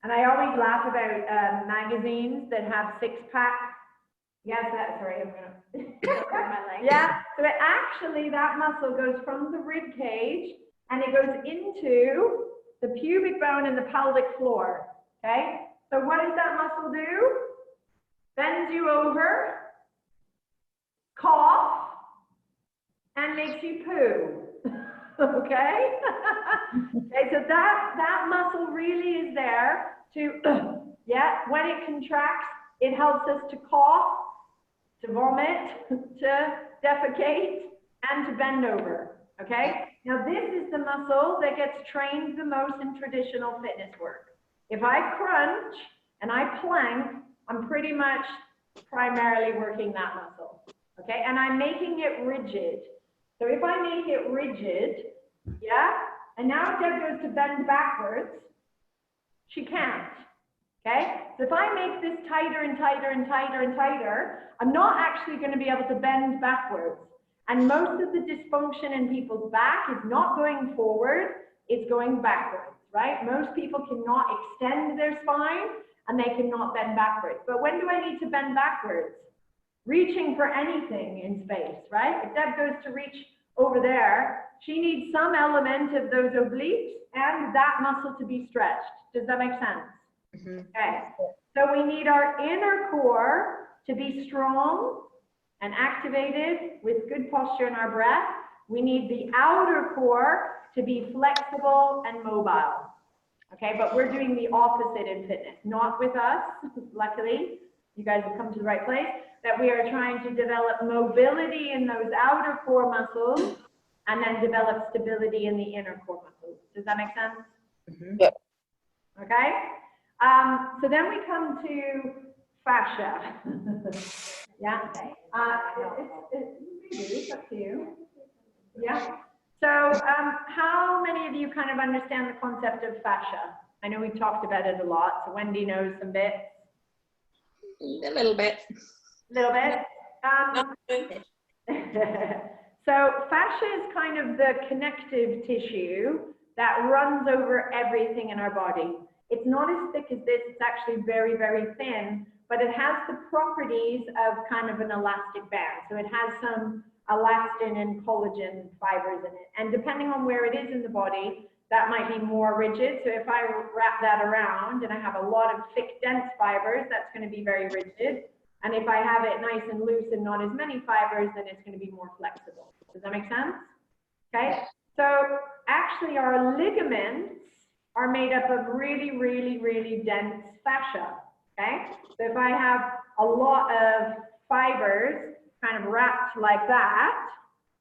And I always laugh about magazines that have six-pack. Yes, that's right, I'm gonna. Yeah, so it actually, that muscle goes from the rib cage and it goes into the pubic bone and the pelvic floor, okay? So what does that muscle do? Bends you over, cough, and makes you poo. Okay? Okay, so that muscle really is there to, yeah, when it contracts, it helps us to cough, to vomit, to defecate, and to bend over. Okay? Now this is the muscle that gets trained the most in traditional fitness work. If I crunch and I plank, I'm pretty much primarily working that muscle. Okay? And I'm making it rigid. So if I make it rigid, yeah, and now Deb goes to bend backwards, she can't. Okay? So if I make this tighter and tighter and tighter and tighter, I'm not actually going to be able to bend backwards. And most of the dysfunction in people's back is not going forward, it's going backwards, right? Most people cannot extend their spine and they cannot bend backwards. But when do I need to bend backwards? Reaching for anything in space, right? If Deb goes to reach over there, she needs some element of those obliques and that muscle to be stretched. Does that make sense? Mm-hmm. Okay. So we need our inner core to be strong and activated with good posture in our breath. We need the outer core to be flexible and mobile. Okay, but we're doing the opposite in fitness, not with us, luckily. You guys have come to the right place, that we are trying to develop mobility in those outer core muscles and then develop stability in the inner core muscles. Does that make sense? Mm-hmm. Yep. Okay. So then we come to fascia. Yeah. It's up to you. Yeah. So how many of you kind of understand the concept of fascia? I know we've talked about it a lot. So Wendy knows some bits. A little bit. Little bit. So fascia is kind of the connective tissue that runs over everything in our body. It's not as thick as this, it's actually very, very thin, but it has the properties of kind of an elastic band. So it has some elastin and collagen fibers in it. And depending on where it is in the body, that might be more rigid. So if I wrap that around and I have a lot of thick, dense fibers, that's going to be very rigid. And if I have it nice and loose and not as many fibers, then it's going to be more flexible. Does that make sense? Okay. So actually our ligaments are made up of really, really, really dense fascia. Okay. So if I have a lot of fibers kind of wrapped like that,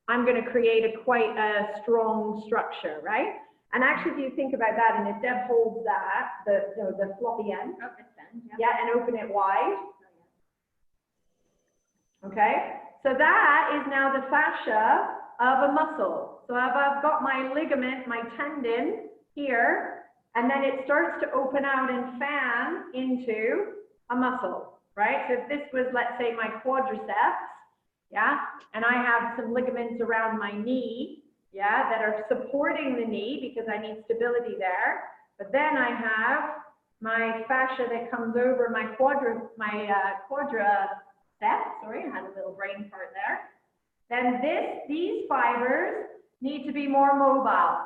I'm going to create quite a strong structure, right? And actually, if you think about that, and if Deb holds that, the floppy end, yeah, and open it wide. Okay, so that is now the fascia of a muscle. So if I've got my ligament, my tendon here, and then it starts to open out and fan into a muscle, right? So if this was, let's say, my quadriceps, yeah, and I have some ligaments around my knee, yeah, that are supporting the knee because I need stability there. But then I have my fascia that comes over my quadriceps, sorry, I had a little brain fart there. Then these fibers need to be more mobile.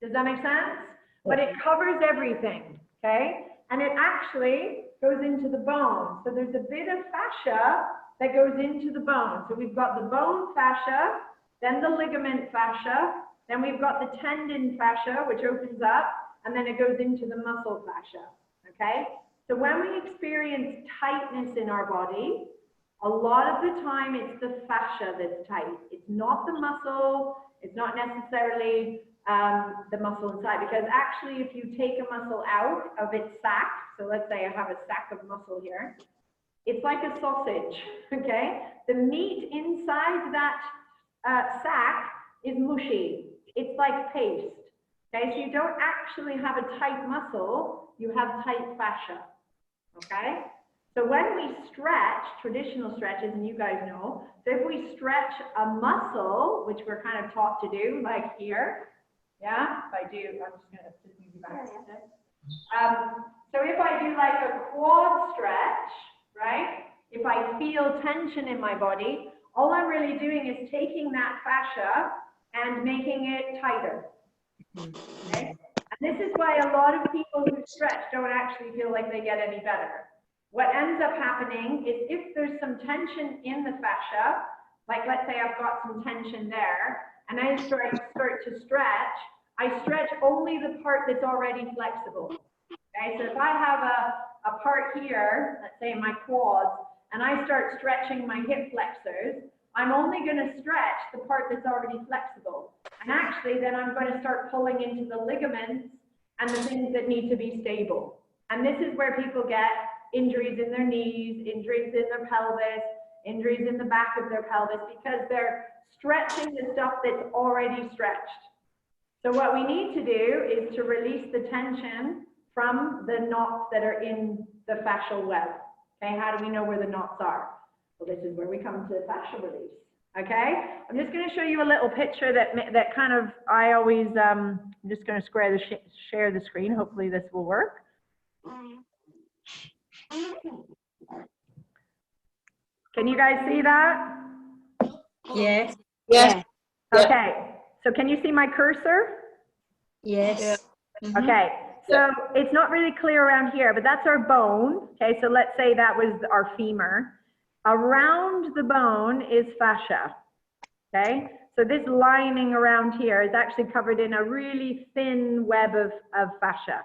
Does that make sense? But it covers everything, okay? And it actually goes into the bone. So there's a bit of fascia that goes into the bone. So we've got the bone fascia, then the ligament fascia, then we've got the tendon fascia, which opens up, and then it goes into the muscle fascia, okay? So when we experience tightness in our body, a lot of the time it's the fascia that's tight. It's not the muscle, it's not necessarily the muscle inside, because actually if you take a muscle out of its sac, so let's say I have a sac of muscle here, it's like a sausage, okay? The meat inside that sac is mushy. It's like paste, okay? So you don't actually have a tight muscle, you have tight fascia, okay? So when we stretch, traditional stretches, and you guys know, so if we stretch a muscle, which we're kind of taught to do, like here, yeah, if I do, I'm just going to move you back a bit. So if I do like a quad stretch, right, if I feel tension in my body, all I'm really doing is taking that fascia and making it tighter, okay? And this is why a lot of people who stretch don't actually feel like they get any better. What ends up happening is if there's some tension in the fascia, like let's say I've got some tension there, and I start to stretch, I stretch only the part that's already flexible. Okay, so if I have a part here, let's say my quads, and I start stretching my hip flexors, I'm only going to stretch the part that's already flexible. And actually, then I'm going to start pulling into the ligaments and the things that need to be stable. And this is where people get injuries in their knees, injuries in their pelvis, injuries in the back of their pelvis, because they're stretching the stuff that's already stretched. So what we need to do is to release the tension from the knots that are in the fascial web. Okay, how do we know where the knots are? Well, this is where we come to fascial release. Okay, I'm just going to show you a little picture that kind of, I always, I'm just going to share the screen. Hopefully this will work. Can you guys see that? Yes. Yeah. Okay, so can you see my cursor? Yes. Mhm. Okay, so it's not really clear around here, but that's our bone. Okay, so let's say that was our femur. Around the bone is fascia. Okay, so this lining around here is actually covered in a really thin web of fascia.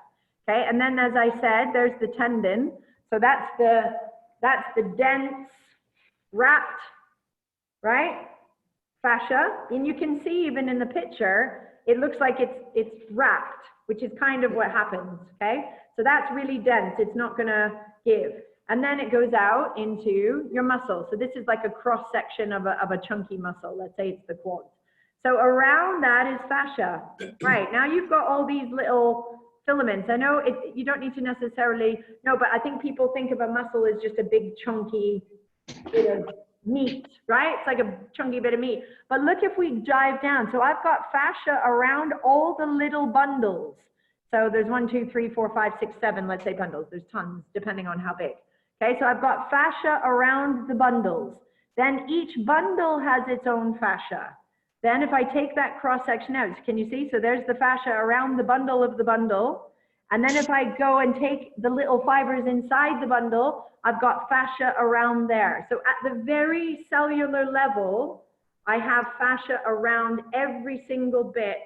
Okay, and then as I said, there's the tendon. So that's the dense, wrapped, right, fascia. And you can see even in the picture, it looks like it's wrapped, which is kind of what happens. Okay, so that's really dense. It's not going to give. And then it goes out into your muscle. So this is like a cross section of a chunky muscle. Let's say it's the quads. So around that is fascia. Right, now you've got all these little filaments. I know you don't need to necessarily know, but I think people think of a muscle as just a big chunky bit of meat, right? It's like a chunky bit of meat. But look if we dive down. So I've got fascia around all the little bundles. So there's 1, 2, 3, 4, 5, 6, 7, let's say bundles. There's tons depending on how big. Okay, so I've got fascia around the bundles. Then each bundle has its own fascia. Then if I take that cross section out, can you see? So there's the fascia around the bundle of the bundle. And then if I go and take the little fibers inside the bundle, I've got fascia around there. So at the very cellular level, I have fascia around every single bit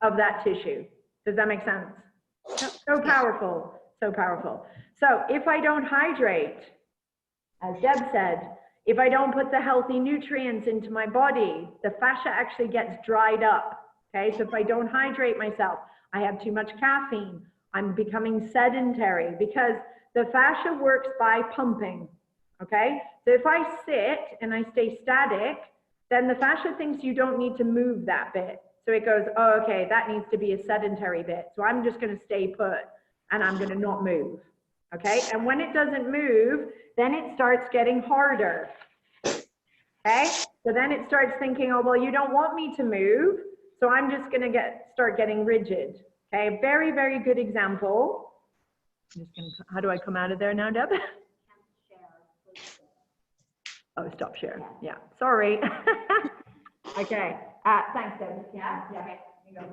of that tissue. Does that make sense? So powerful, so powerful. So if I don't hydrate, as Deb said, if I don't put the healthy nutrients into my body, the fascia actually gets dried up. Okay, so if I don't hydrate myself, I have too much caffeine, I'm becoming sedentary because the fascia works by pumping. Okay, so if I sit and I stay static, then the fascia thinks you don't need to move that bit. So it goes, oh, okay, that needs to be a sedentary bit. So I'm just going to stay put and I'm going to not move. Okay, and when it doesn't move, then it starts getting harder. Okay, so then it starts thinking, oh, well, you don't want me to move, so I'm just going to start getting rigid. Okay, very, very good example. I'm just going to, how do I come out of there now, Deb? Oh, stop share. Yeah, sorry. Okay, thanks, Deb. Yeah, okay. You go.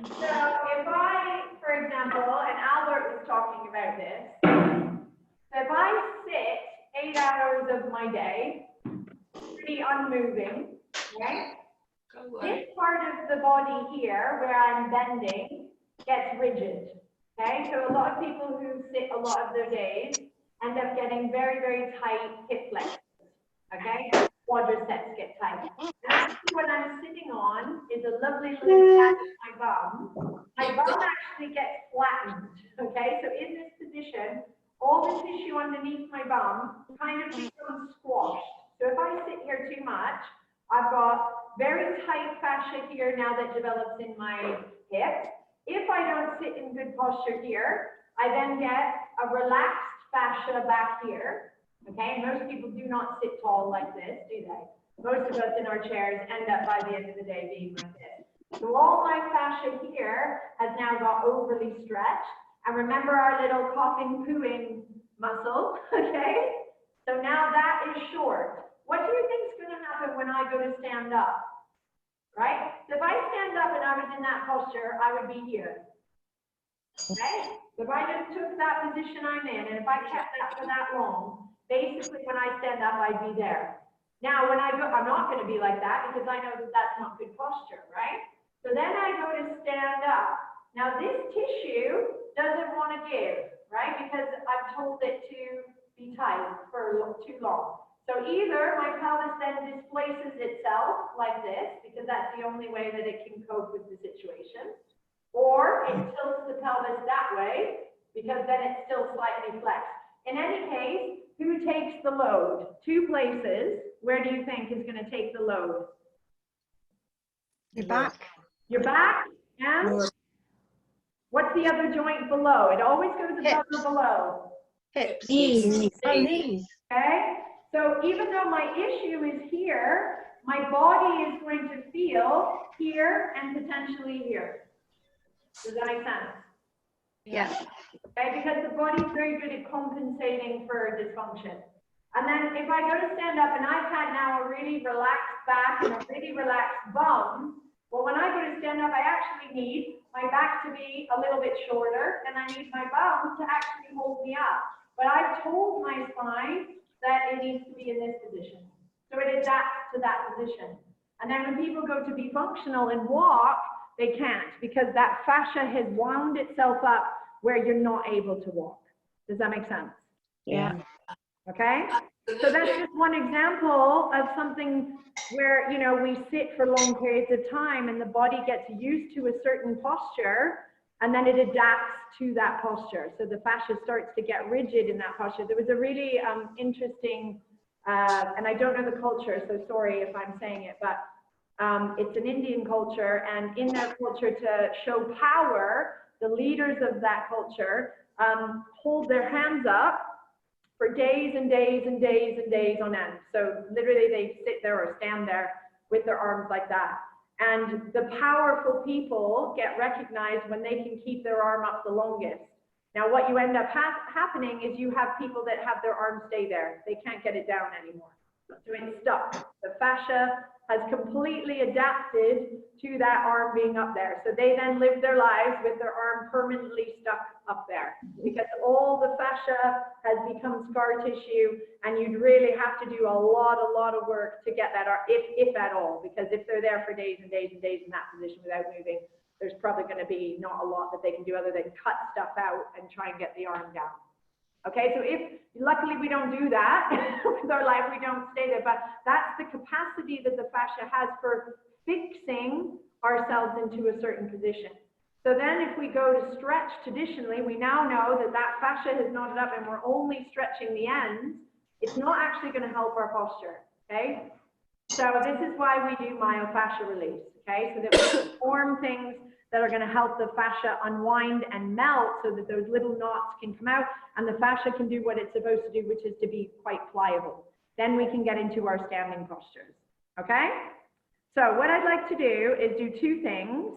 So if I, for example, and Albert was talking about this, so if I sit 8 hours of my day, pretty unmoving, right? This part of the body here, where I'm bending, gets rigid, okay? So a lot of people who sit a lot of their days end up getting very, very tight hip flexors, okay? Quadriceps get tight. And what I'm sitting on is a lovely little patch of my bum. My bum actually gets flattened, okay? So in this position, all the tissue underneath my bum kind of becomes squashed. So if I sit here too much, I've got very tight fascia here now that develops in my hip. If I don't sit in good posture here, I then get a relaxed fascia back here. Okay, most people do not sit tall like this, do they? Most of us in our chairs end up by the end of the day being like this. So all my fascia here has now got overly stretched. And remember our little coughing, pooing muscle, okay? So now that is short. What do you think is going to happen when I go to stand up? Right? So if I stand up and I was in that posture, I would be here. Okay? So if I just took that position I'm in, and if I kept that for that long, basically when I stand up, I'd be there. Now, when I go, I'm not going to be like that because I know that that's not good posture, right? So then I go to stand up. Now, this tissue doesn't want to give, right? Because I've told it to be tight for too long. So either my pelvis then displaces itself like this, because that's the only way that it can cope with the situation, or it tilts the pelvis that way, because then it's still slightly flexed. In any case, who takes the load? Two places. Where do you think is going to take the load? Your back. Your back, and what's the other joint below? It always goes above or below. Hips. Knees. Oh, knees. Okay? So even though my issue is here, my body is going to feel here and potentially here. Does that make sense? Yeah. Okay, because the body's very good at compensating for dysfunction. And then if I go to stand up and I've had now a really relaxed back and a really relaxed bum, well, when I go to stand up, I actually need my back to be a little bit shorter and I need my bum to actually hold me up. But I've told my spine that it needs to be in this position. So it adapts to that position. And then when people go to be functional and walk, they can't, because that fascia has wound itself up where you're not able to walk. Does that make sense? Yeah. Okay? So that's just one example of something where, you know, we sit for long periods of time and the body gets used to a certain posture and then it adapts to that posture. So the fascia starts to get rigid in that posture. There was a really interesting, and I don't know the culture, so sorry if I'm saying it, but it's an Indian culture, and in their culture, to show power, the leaders of that culture hold their hands up for days and days and days and days on end. So literally they sit there or stand there with their arms like that. And the powerful people get recognized when they can keep their arm up the longest. Now what you end up happening is you have people that have their arm stay there. They can't get it down anymore. So it's stuck. The fascia has completely adapted to that arm being up there. So they then live their lives with their arm permanently stuck up there, because all the fascia has become scar tissue, and you'd really have to do a lot of work to get that arm, if at all, because if they're there for days and days and days in that position without moving, there's probably going to be not a lot that they can do other than cut stuff out and try and get the arm down. Okay, so luckily we don't do that with our life, we don't stay there, but that's the capacity that the fascia has for fixing ourselves into a certain position. So then if we go to stretch traditionally, we now know that that fascia has knotted up and we're only stretching the ends. It's not actually going to help our posture, okay? So this is why we do myofascial release, okay? So that we can form things that are going to help the fascia unwind and melt so that those little knots can come out and the fascia can do what it's supposed to do, which is to be quite pliable. Then we can get into our standing postures, okay? So what I'd like to do is do two things.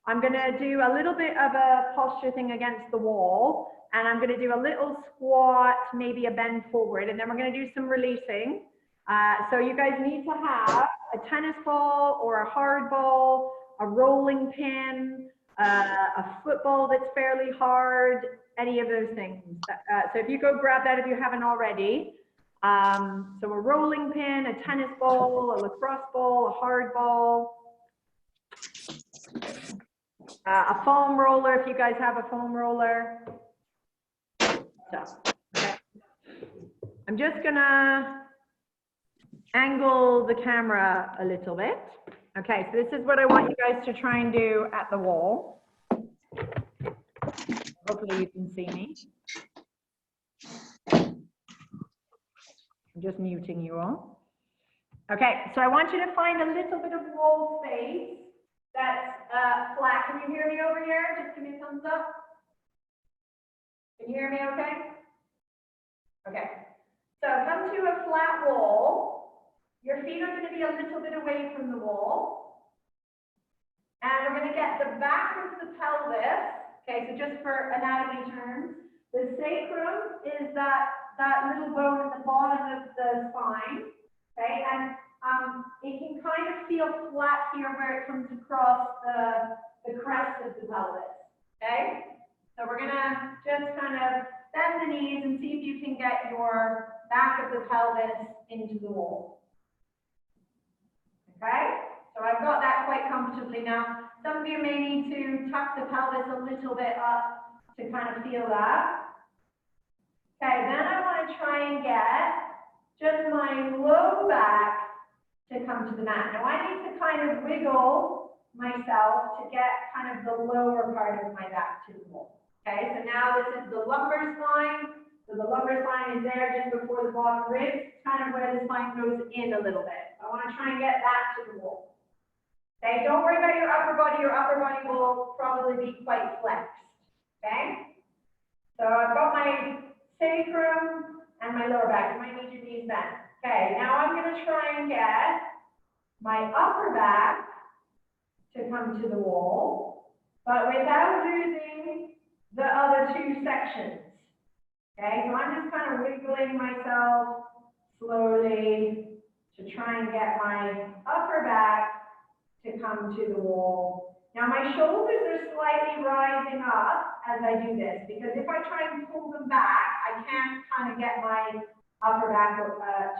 I'm going to do a little bit of a posture thing against the wall, and I'm going to do a little squat, maybe a bend forward, and then we're going to do some releasing. So you guys need to have a tennis ball or a hard ball, a rolling pin, a football that's fairly hard, any of those things. So if you go grab that if you haven't already. So a rolling pin, a tennis ball, a lacrosse ball, a hard ball, a foam roller if you guys have a foam roller. So, okay. I'm just gonna angle the camera a little bit. Okay, so this is what I want you guys to try and do at the wall. Hopefully you can see me. I'm just muting you all. Okay, so I want you to find a little bit of wall space that's flat. Can you hear me over here? Just give me a thumbs up. Can you hear me okay? Okay, so come to a flat wall. Your feet are going to be a little bit away from the wall. And we're going to get the back of the pelvis. Okay, so just for anatomy terms, the sacrum is that little bone at the bottom of the spine. Okay, and it can kind of feel flat here where it comes across the crest of the pelvis. Okay, so we're going to just kind of bend the knees and see if you can get your back of the pelvis into the wall. Okay? So I've got that quite comfortably now. Some of you may need to tuck the pelvis a little bit up to kind of feel that. Okay, then I want to try and get just my low back to come to the mat. Now I need to kind of wiggle myself to get kind of the lower part of my back to the wall. Okay, so now this is the lumbar spine. So the lumbar spine is there just before the bottom ribs, kind of where the spine goes in a little bit. So I want to try and get that to the wall. Okay, don't worry about your upper body. Your upper body will probably be quite flexed. Okay, so I've got my sacrum and my lower back. You might need your knees bent. Okay, now I'm going to try and get my upper back to come to the wall, but without losing the other two sections. Okay, so I'm just kind of wiggling myself slowly to try and get my upper back to come to the wall. Now my shoulders are slightly rising up as I do this, because if I try and pull them back, I can't kind of get my upper back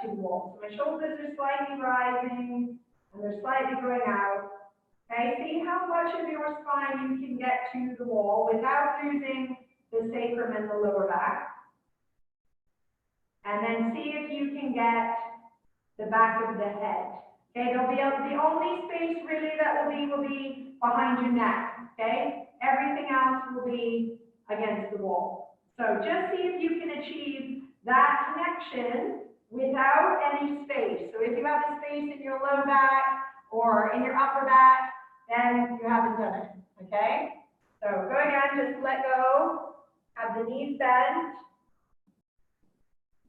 to the wall. So my shoulders are slightly rising and they're slightly going out. Okay, see how much of your spine you can get to the wall without losing the sacrum and the lower back. And then see if you can get the back of the head. Okay, there'll be the only space really that will be behind your neck. Okay, everything else will be against the wall. So just see if you can achieve that connection without any space. So if you have a space in your low back or in your upper back, then you haven't done it. Okay, so go again, just let go, have the knees bent.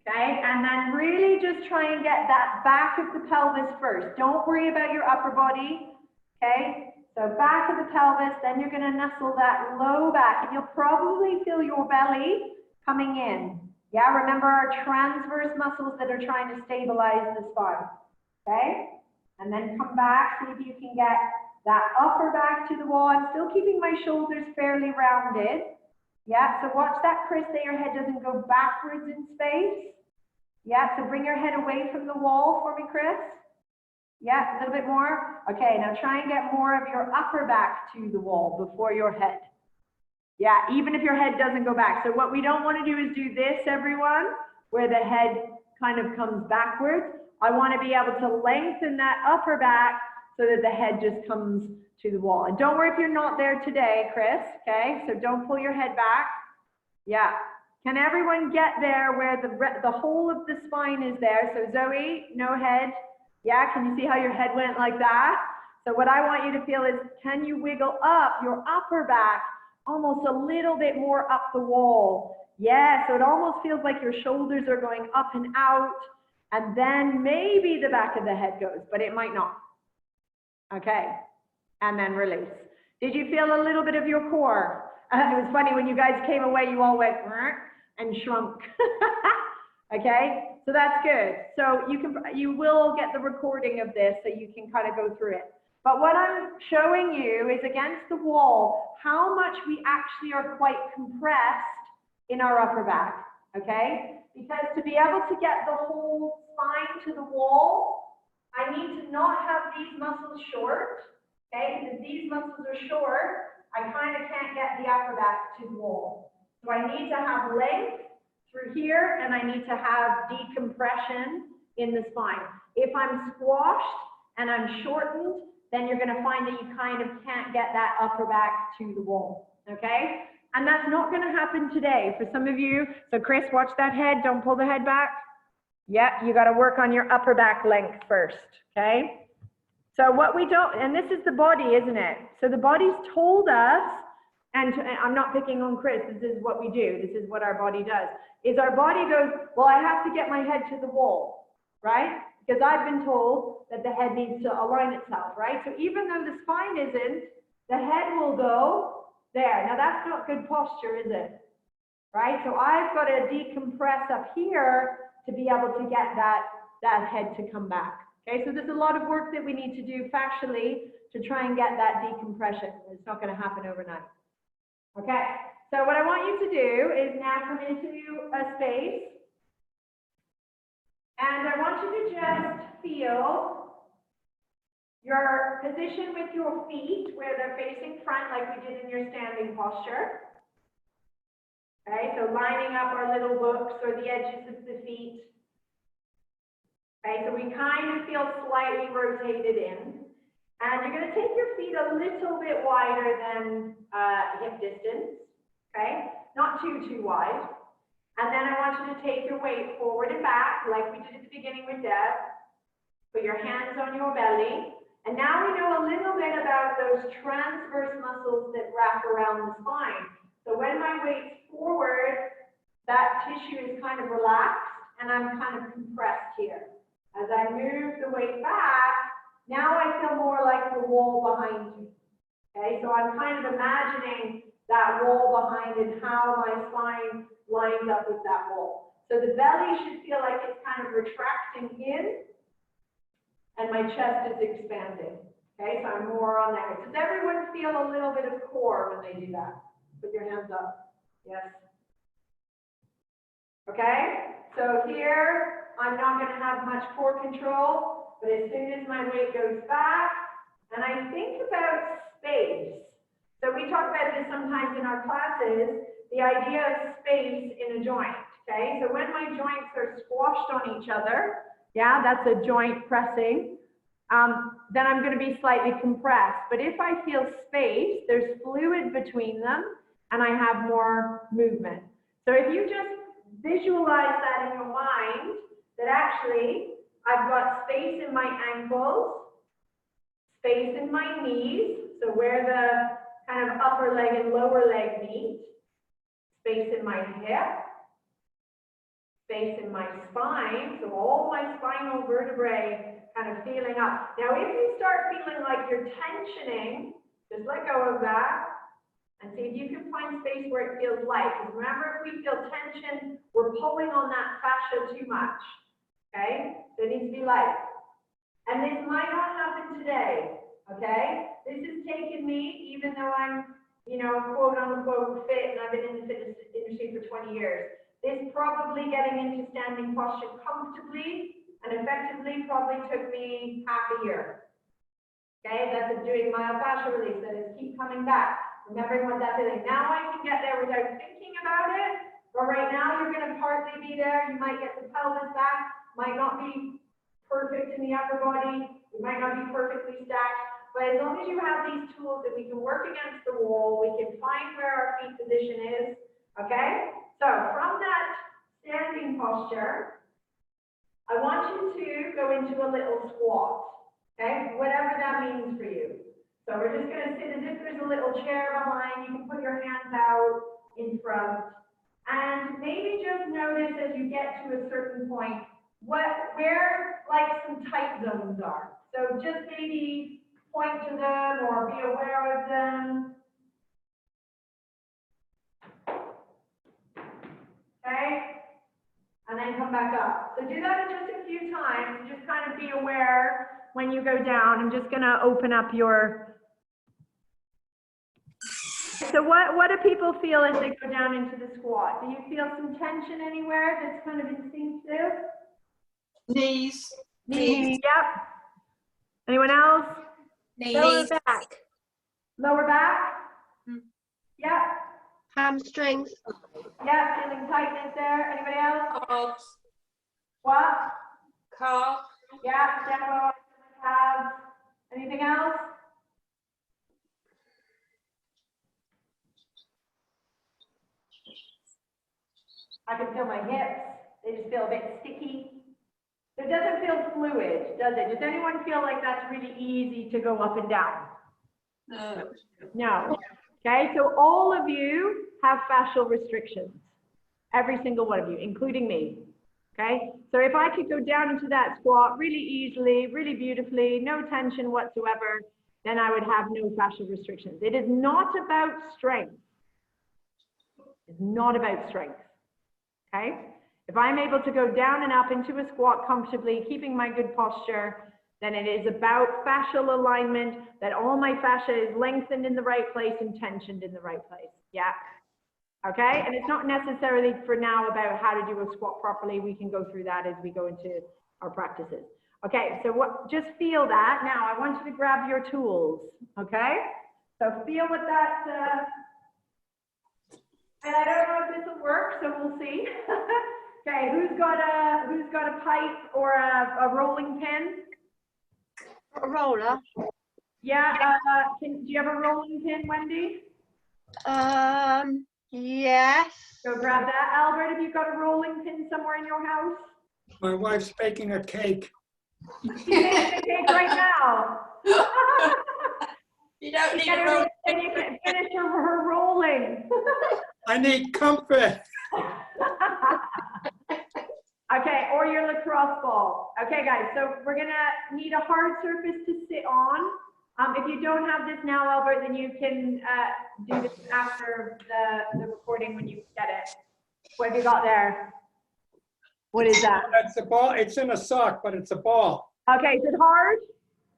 Okay, and then really just try and get that back of the pelvis first. Don't worry about your upper body. Okay, so back of the pelvis, then you're going to nestle that low back, and you'll probably feel your belly coming in. Yeah, remember our transverse muscles that are trying to stabilize the spine. Okay, and then come back, see if you can get that upper back to the wall. I'm still keeping my shoulders fairly rounded. Yeah, so watch that, Chris, that your head doesn't go backwards in space. Yeah, so bring your head away from the wall for me, Chris. Yeah, a little bit more. Okay, now try and get more of your upper back to the wall before your head. Yeah, even if your head doesn't go back. So what we don't want to do is do this, everyone, where the head kind of comes backwards. I want to be able to lengthen that upper back so that the head just comes to the wall. And don't worry if you're not there today, Chris, okay? So don't pull your head back. Yeah. Can everyone get there where the whole of the spine is there? So Zoe, no head. Yeah, can you see how your head went like that? So what I want you to feel is, can you wiggle up your upper back almost a little bit more up the wall? Yeah, so it almost feels like your shoulders are going up and out, and then maybe the back of the head goes, but it might not. Okay, and then release. Did you feel a little bit of your core? It was funny, when you guys came away, you all went and shrunk. Okay, so that's good. So you will get the recording of this so you can kind of go through it. But what I'm showing you is against the wall, how much we actually are quite compressed in our upper back, okay? Because to be able to get the whole spine to the wall, I need to not have these muscles short, okay? Because if these muscles are short, I kind of can't get the upper back to the wall. So I need to have length through here, and I need to have decompression in the spine. If I'm squashed and I'm shortened, then you're going to find that you kind of can't get that upper back to the wall, okay? And that's not going to happen today for some of you. So Chris, watch that head. Don't pull the head back. Yeah, you got to work on your upper back length first, okay? So what we don't, and this is the body, isn't it? So the body's told us, and I'm not picking on Chris, this is what we do, this is what our body does, is our body goes, well, I have to get my head to the wall, right? Because I've been told that the head needs to align itself, right? So even though the spine isn't, the head will go there. Now that's not good posture, is it? Right? So I've got to decompress up here to be able to get that head to come back. Okay, so there's a lot of work that we need to do fascially to try and get that decompression. It's not going to happen overnight. Okay, so what I want you to do is now come into a space, and I want you to just feel Your position with your feet, where they're facing front like we did in your standing posture. Okay, so lining up our little books or the edges of the feet. Okay, so we kind of feel slightly rotated in. And you're going to take your feet a little bit wider than hip distance. Okay, not too wide. And then I want you to take your weight forward and back, like we did at the beginning with Deb. Put your hands on your belly. And now we know a little bit about those transverse muscles that wrap around the spine. So when my weight's forward, that tissue is kind of relaxed and I'm kind of compressed here. As I move the weight back, now I feel more like the wall behind me. Okay, so I'm kind of imagining that wall behind and how my spine lines up with that wall. So the belly should feel like it's kind of retracting in and my chest is expanding. Okay, so I'm more on there. Does everyone feel a little bit of core when they do that? Put your hands up. Yes. Okay, so here I'm not going to have much core control, but as soon as my weight goes back, and I think about space. So we talk about this sometimes in our classes, the idea of space in a joint. Okay, so when my joints are squashed on each other, yeah, that's a joint pressing, then I'm going to be slightly compressed. But if I feel space, there's fluid between them, and I have more movement. So if you just visualize that in your mind, that actually I've got space in my ankles, space in my knees, so where the kind of upper leg and lower leg meet, space in my hip, space in my spine, so all my spinal vertebrae kind of feeling up. Now, if you start feeling like you're tensioning, just let go of that and see if you can find space where it feels light. Because remember, if we feel tension, we're pulling on that fascia too much. Okay? So it needs to be light. And this might not happen today. Okay? This has taken me, even though I'm, you know, quote unquote fit and I've been in the fitness industry for 20 years. This probably getting into standing posture comfortably and effectively probably took me half a year. Okay, that's doing myofascial release, that is keep coming back, remembering what that's doing. Now I can get there without thinking about it, but right now you're going to partly be there. You might get the pelvis back, might not be perfect in the upper body, you might not be perfectly stacked, but as long as you have these tools that we can work against the wall, we can find where our feet position is, okay? So from that standing posture, I want you to go into a little squat, okay? Whatever that means for you. So we're just going to sit as if there's a little chair behind. You can put your hands out in front. And maybe just notice as you get to a certain point, where like some tight zones are. So just maybe point to them or be aware of them. Okay? And then come back up. So do that just a few times. Just kind of be aware when you go down. I'm just going to open up your... So what do people feel as they go down into the squat? Do you feel some tension anywhere that's kind of instinctive? Knees. Knees. Yep. Anyone else? Knees. Lower back. Lower back? Yep. Hamstrings. Yep. Feeling tightness there. Anybody else? Calves. What? Calf. Yeah. Demo. Calves. Anything else? I can feel my hips. They just feel a bit sticky. It doesn't feel fluid, does it? Does anyone feel like that's really easy to go up and down? No. No. Okay, so all of you have fascial restrictions. Every single one of you, including me. Okay, so if I could go down into that squat really easily, really beautifully, no tension whatsoever, then I would have no fascial restrictions. It is not about strength. It's not about strength. Okay? If I'm able to go down and up into a squat comfortably, keeping my good posture, then it is about fascial alignment, that all my fascia is lengthened in the right place and tensioned in the right place. Yeah. Okay? And it's not necessarily for now about how to do a squat properly. We can go through that as we go into our practices. Okay, so what, just feel that. Now I want you to grab your tools, okay? So feel what that, and I don't know if this will work, so we'll see. Okay, who's got a pipe or a rolling pin? A roller. Yeah, do you have a rolling pin, Wendy? Yes. Go grab that. Albert, have you got a rolling pin somewhere in your house? My wife's baking a cake. She's making a cake right now. You don't need Get a her, roll. and you can finish her rolling. I need comfort. Okay, or your lacrosse ball. Okay, guys, so we're gonna need a hard surface to sit on. If you don't have this now, Albert, then you can do this after the recording when you get it. What have you got there? What is that? That's a ball. It's in a sock, but it's a ball. Okay, is it hard?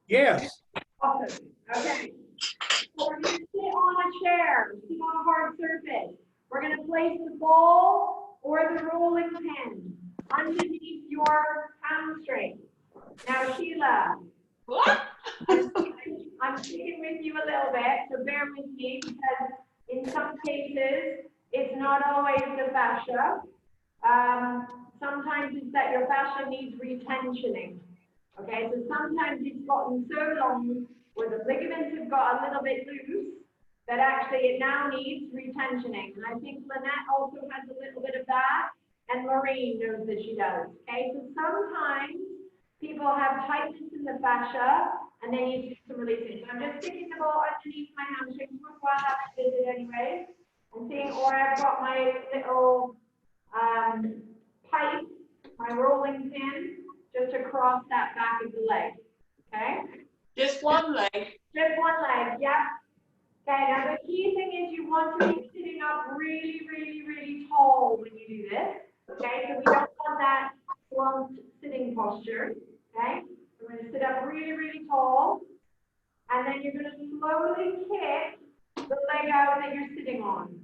Yes. Awesome. Okay. So we're gonna sit on a chair, sit on a hard surface. We're gonna place the ball or the rolling pin underneath your hamstring. Now, Sheila, What? I'm sticking with you a little bit, so bear with me because in some cases, it's not always the fascia. Sometimes it's that your fascia needs retensioning. Okay, so sometimes it's gotten so long where the ligaments have got a little bit loose that actually it now needs retensioning. And I think Lynette also has a little bit of that, and Maureen knows that she does. Okay, so sometimes people have tightness in the fascia and they need to do some releasing. So I'm just sticking the ball underneath my hamstring before I have to visit anyway. And seeing, or I've got my little pipe, my rolling pin, just across that back of the leg. Okay? Just one leg. Just one leg, yeah. Okay, now the key thing is you want to be sitting up really, really, really tall when you do this. Okay, so we don't want that slumped sitting posture. Okay, so we're going to sit up really, really tall, and then you're going to slowly kick the leg out that you're sitting on.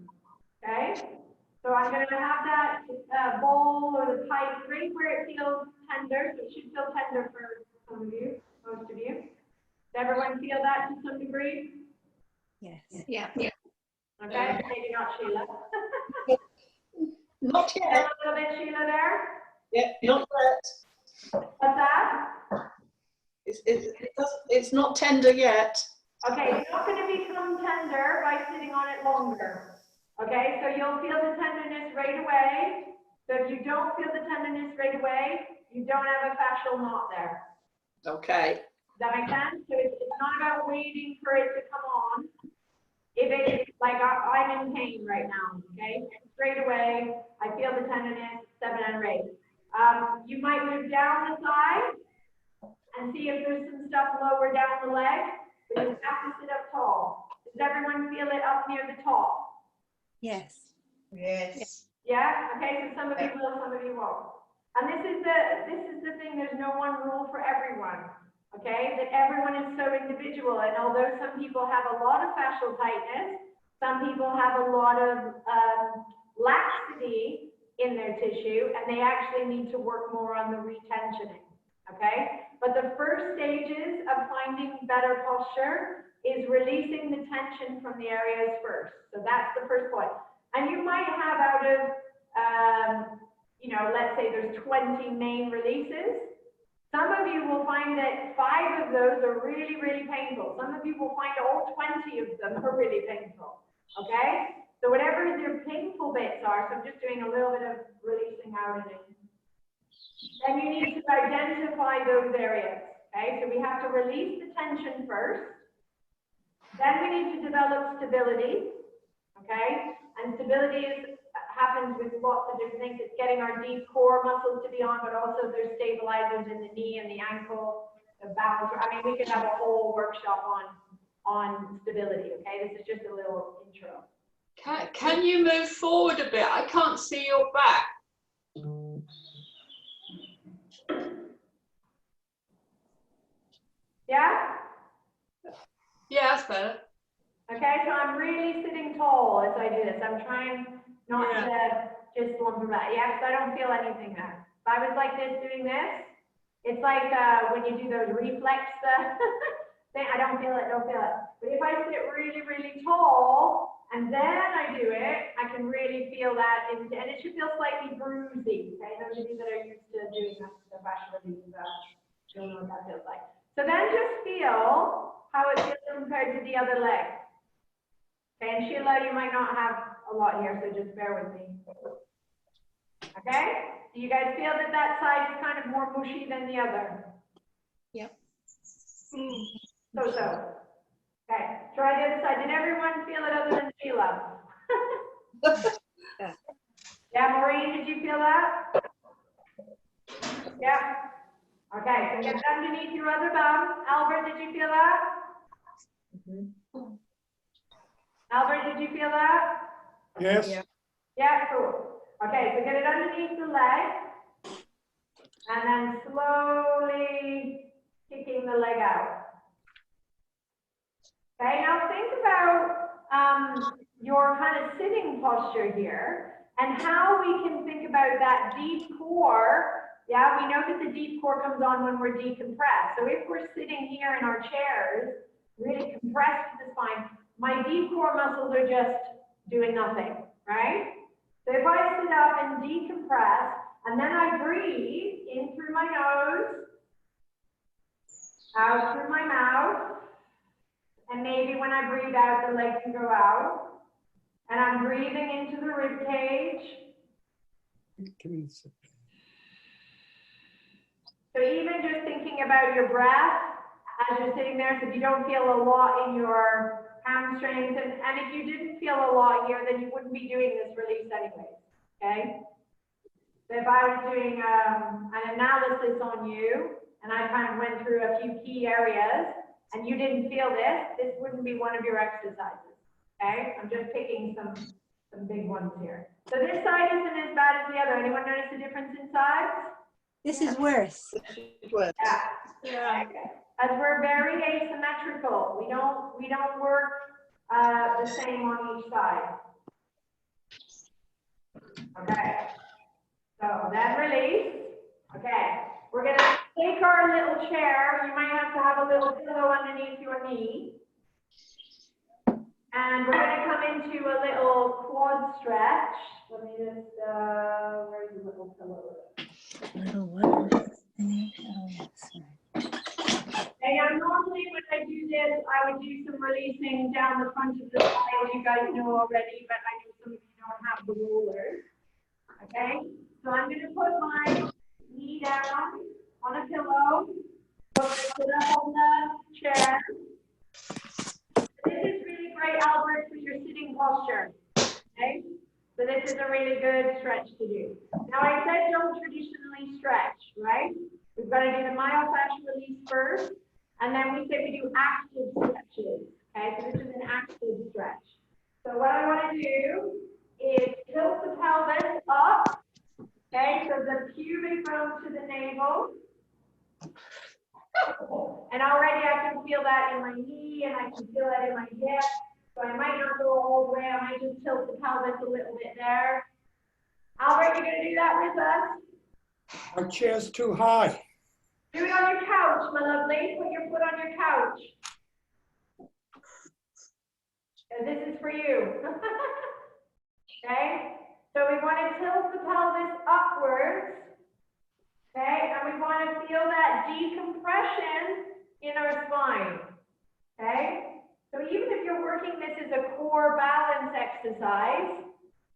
Okay, so I'm going to have that ball or the pipe right where it feels tender. So it should feel tender for some of you, most of you. Does everyone feel that to some degree? Yes. Yeah. Okay, maybe not Sheila. Not A yet. little bit, Sheila, there. Yeah, not yet. What's that? It's not tender yet. Okay, it's not going to become tender by sitting on it longer. Okay, so you'll feel the tenderness right away. So if you don't feel the tenderness right away, you don't have a fascial knot there. Okay. Does that make sense? So it's not about waiting for it to come on. If it's like I'm in pain right now, okay? Straight away, I feel the tenderness, 7 and 8. You might move down the side and see if there's some stuff lower down the leg, but you have to sit up tall. Does everyone feel it up near the top? Yes. Yes. Yeah? Okay, so some of you will, some of you won't. And this is the thing, there's no one rule for everyone. Okay, that everyone is so individual, and although some people have a lot of fascial tightness, some people have a lot of laxity in their tissue, and they actually need to work more on the retensioning. Okay, but the first stages of finding better posture is releasing the tension from the areas first. So that's the first point. And you might have out of, let's say there's 20 main releases. Some of you will find that 5 of those are really, really painful. Some of you will find all 20 of them are really painful, okay? So whatever your painful bits are, so I'm just doing a little bit of releasing out and in. Then you need to identify those areas, okay? So we have to release the tension first. Then we need to develop stability, okay? And stability happens with lots of different things. It's getting our deep core muscles to be on, but also there's stabilizers in the knee and the ankle, the balance. I mean, we could have a whole workshop on stability, okay? This is just a little intro. Can you move forward a bit? I can't see your back. Yeah? Yeah, that's better. Okay, so I'm really sitting tall as I do this. I'm trying not to just lumber back. Yeah, because I don't feel anything there. If I was like this doing this, It's like when you do those reflex thing, I don't feel it, don't feel it. But if I sit really, really tall and then I do it, I can really feel that, and it should feel slightly bruisey, okay? Those of you that are used to doing the fascia release, you'll know what that feels like. So then just feel how it feels compared to the other leg. Okay, and Sheila, you might not have a lot here, so just bear with me. Okay? Do you guys feel that that side is kind of more mushy than the other? Yep. So. Okay, try the other side. Did everyone feel it other than Sheila? Yeah, Maureen, did you feel that? Yeah. Okay, so get it underneath your other thumb. Albert, did you feel that? Albert, did you feel that? Yes? Yeah, cool. Okay, so get it underneath the leg. And then slowly kicking the leg out. Okay, now think about your kind of sitting posture here and how we can think about that deep core. Yeah, we know that the deep core comes on when we're decompressed. So if we're sitting here in our chairs, really compressed to the spine, my deep core muscles are just doing nothing, right? So if I sit up and decompress, and then I breathe in through my nose, out through my mouth, and maybe when I breathe out, the leg can go out. And I'm breathing into the rib cage. So even just thinking about your breath as you're sitting there, so if you don't feel a lot in your hamstrings, and if you didn't feel a lot here, then you wouldn't be doing this release anyway, okay? So if I was doing an analysis on you, and I kind of went through a few key areas, and you didn't feel this wouldn't be one of your exercises, okay? I'm just picking some big ones here. So this side isn't as bad as the other. Anyone notice the difference in size? This is worse. Yeah. Yeah. Okay. As we're very asymmetrical, we don't work the same on each side. Okay. So then release. Okay. We're gonna take our little chair. You might have to have a little pillow underneath your knee. And we're gonna come into a little quad stretch. Let me just, where's the little pillow? Little what? Oh, yes. And now normally when I do this, I would do some releasing down the front of the thigh, you guys know already, but I know some of you don't have the rollers. Okay, so I'm gonna put my knee down on a pillow, put it up on the chair. This is really great, Albert, for your sitting posture, okay? So this is a really good stretch to do. Now I said don't traditionally stretch, right? We've got to do the myofascial release first, and then we say we do active stretches, okay? So this is an active stretch. So what I want to do is tilt the pelvis up, okay? So the pubic bone to the navel. And already I can feel that in my knee, and I can feel that in my hip. So I might not go all the way, I might just tilt the pelvis a little bit there. Albert, you're gonna do that with us? Our chair's too high. Do it on your couch, my lovely. Put your foot on your couch. And this is for you. Okay? So we want to tilt the pelvis upwards. Okay? And we want to feel that decompression in our spine. Okay? So even if you're working this as a core balance exercise,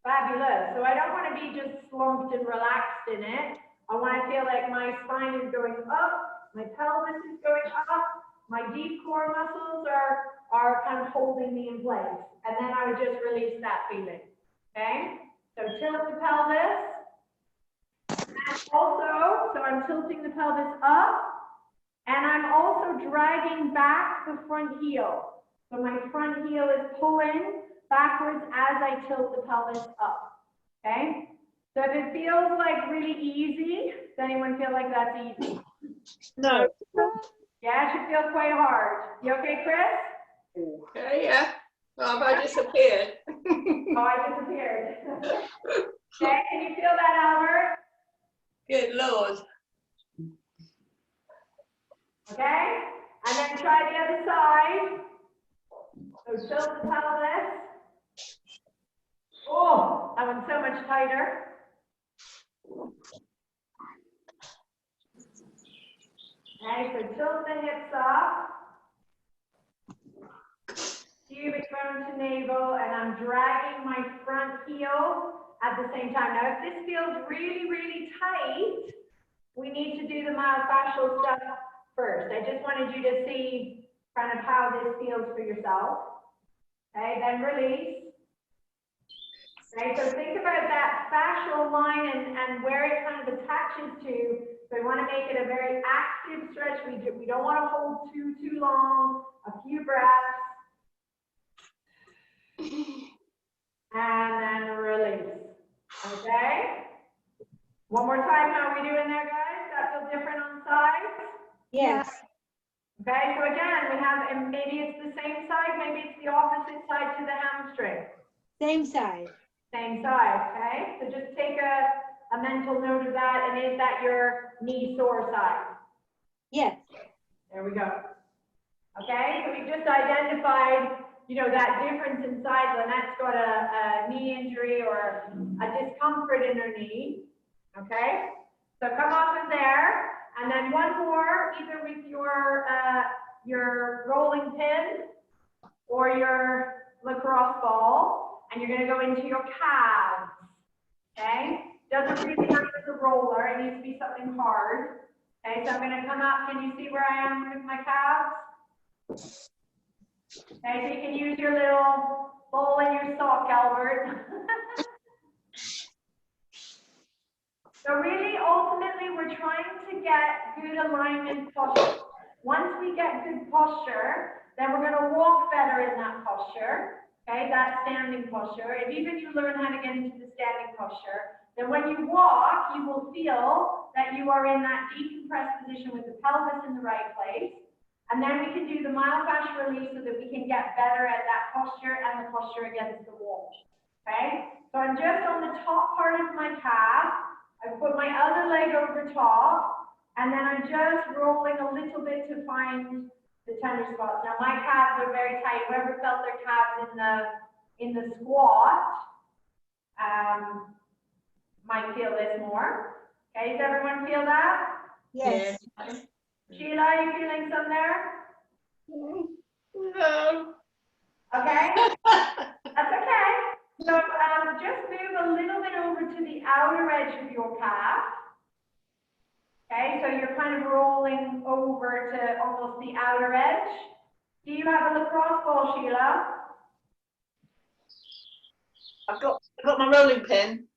fabulous. So I don't want to be just slumped and relaxed in it. I want to feel like my spine is going up, my pelvis is going up, my deep core muscles are kind of holding me in place. And then I would just release that feeling. Okay? So tilt the pelvis. And also, so I'm tilting the pelvis up, and I'm also dragging back the front heel. So my front heel is pulling backwards as I tilt the pelvis up, okay? So if it feels like really easy, does anyone feel like that's easy? No. Yeah, it should feel quite hard. You okay, Chris? Okay, yeah. Well, have I disappeared? Oh, I disappeared. Okay, can you feel that, Albert? Good Lord. Okay? And then try the other side. So tilt the pelvis. Oh, that one's so much tighter. Okay, so tilt the hips up. Pubic bone to navel, and I'm dragging my front heel at the same time. Now, if this feels really, really tight, we need to do the myofascial stuff first. I just wanted you to see kind of how this feels for yourself. Okay, then release. Okay, so think about that fascial line and where it kind of attaches to. So we want to make it a very active stretch. We don't want to hold too long. A few breaths. And then release. Okay? One more time. How are we doing there, guys? That feel different on the sides? Yes. Okay, so again, we have, and maybe it's the same side, maybe it's the opposite side to the hamstring. Same side. Same side, okay? So just take a mental note of that, and is that your knee sore side? Yes. There we go. Okay, so we've just identified, you know, that difference inside. Lynette's got a knee injury or a discomfort in her knee, okay? So come off of there, and then one more, either with your rolling pin or your lacrosse ball, and you're gonna go into your calves, okay? Doesn't really have to be a roller, it needs to be something hard. Okay, so I'm gonna come up, can you see where I am with my calves? Okay, so you can use your little ball in your sock, Albert. So really, ultimately, we're trying to get good alignment posture. Once we get good posture, then we're going to walk better in that posture, okay, that standing posture. If even you learn how to get into the standing posture, then when you walk, you will feel that you are in that decompressed position with the pelvis in the right place. And then we can do the myofascial release so that we can get better at that posture and the posture against the wall, okay? So I'm just on the top part of my calf. I put my other leg over top, and then I'm just rolling a little bit to find the tender spots. Now my calves are very tight. Whoever felt their calves in the squat might feel this more. Okay, does everyone feel that? Yes. Sheila, are you feeling some there? No. Okay, that's okay. So just move a little bit over to the outer edge of your calf. Okay, so you're kind of rolling over to almost the outer edge. Do you have a lacrosse ball, Sheila? I've got my rolling pin.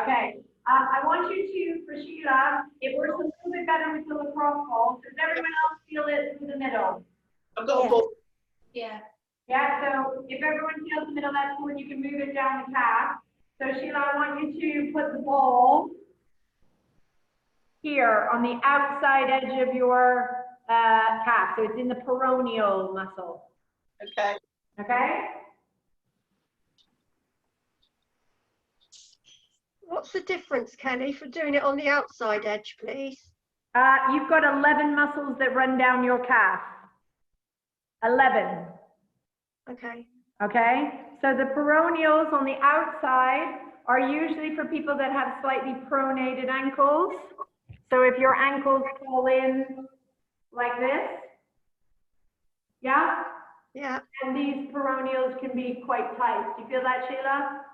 Okay, I want you to, for Sheila, it works a little bit better with the lacrosse ball. Does everyone else feel it through the middle? I've got Yes. a ball. Yeah. Yeah, so if everyone feels the middle, that's when you can move it down the calf. So Sheila, I want you to put the ball here on the outside edge of your calf. So it's in the peroneal muscle, Okay. okay? What's the difference, Kelly, for doing it on the outside edge, please? You've got 11 muscles that run down your calf. 11. Okay. Okay, so the peroneals on the outside are usually for people that have slightly pronated ankles. So if your ankles fall in like this, yeah, Yeah. and these peroneals can be quite tight. Do you feel that, Sheila?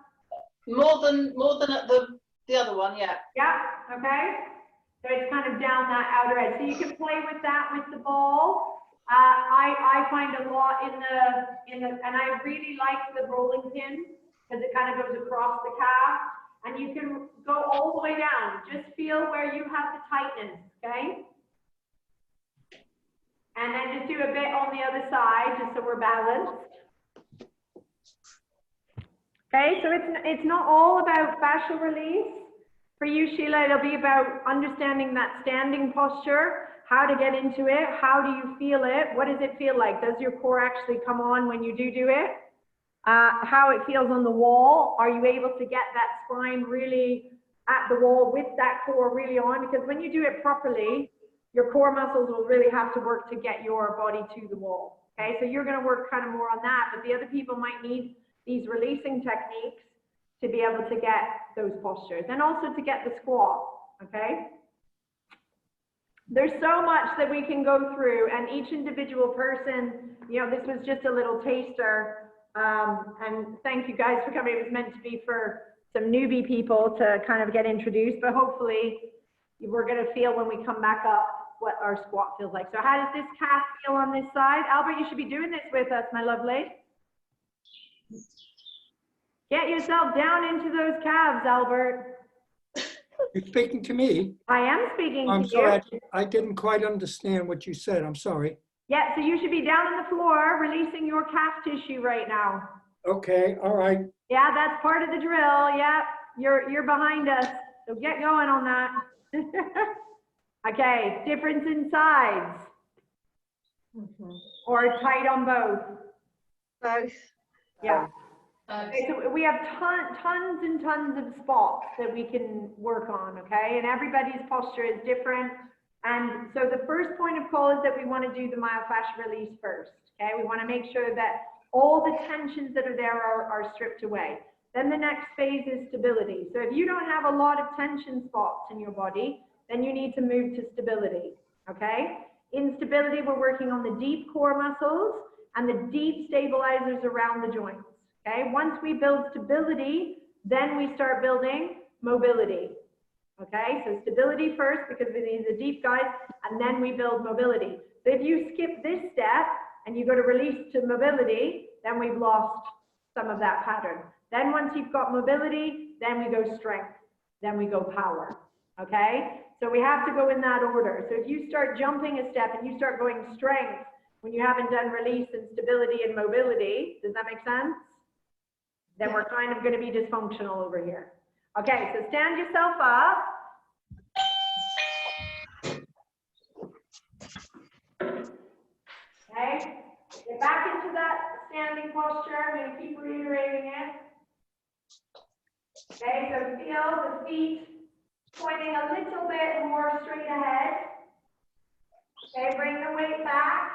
More than at the other one, yeah. Yeah, okay. So it's kind of down that outer edge. So you can play with that with the ball. I find a lot in the, and I really like the rolling pin because it kind of goes across the calf, and you can go all the way down. Just feel where you have the tightness, okay? And then just do a bit on the other side, just so we're balanced. Okay, so it's not all about fascial release. For you, Sheila, it'll be about understanding that standing posture, how to get into it, how do you feel it, what does it feel like? Does your core actually come on when you do it? How it feels on the wall. Are you able to get that spine really at the wall with that core really on? Because when you do it properly, your core muscles will really have to work to get your body to the wall. Okay, so you're going to work kind of more on that, but the other people might need these releasing techniques to be able to get those postures and also to get the squat. Okay. There's so much that we can go through, and each individual person, you know, this was just a little taster. And thank you guys for coming. It was meant to be for some newbie people to kind of get introduced, but hopefully we're going to feel when we come back up what our squat feels like. So how does this calf feel on this side? Albert, you should be doing this with us, my lovely. Get yourself down into those calves, Albert. You're speaking to me? I am speaking I'm to sorry, you. I didn't quite understand what you said. I'm sorry. Yeah, so you should be down on the floor, releasing your calf tissue right now. Okay, all right. Yeah, that's part of the drill. Yeah, you're behind us. So get going on that. Okay, difference in sides. Or tight on both. Both. Yeah. Okay, so we have tons and tons of spots that we can work on, okay? And everybody's posture is different. And so the first point of call is that we want to do the myofascial release first, okay? We want to make sure that all the tensions that are there are stripped away. Then the next phase is stability. So if you don't have a lot of tension spots in your body, then you need to move to stability, okay? In stability, we're working on the deep core muscles and the deep stabilizers around the joints. Okay, once we build stability, then we start building mobility. Okay, so stability first because we need the deep guys, and then we build mobility. So if you skip this step and you go to release to mobility, then we've lost some of that pattern. Then once you've got mobility, then we go strength, then we go power. Okay, so we have to go in that order. So if you start jumping a step and you start going strength when you haven't done release and stability and mobility, does that make sense? Then we're kind of going to be dysfunctional over here. Okay, so stand yourself up. Okay, get back into that standing posture. I'm going to keep reiterating it. Okay, so feel the feet pointing a little bit more straight ahead. Okay, bring the weight back.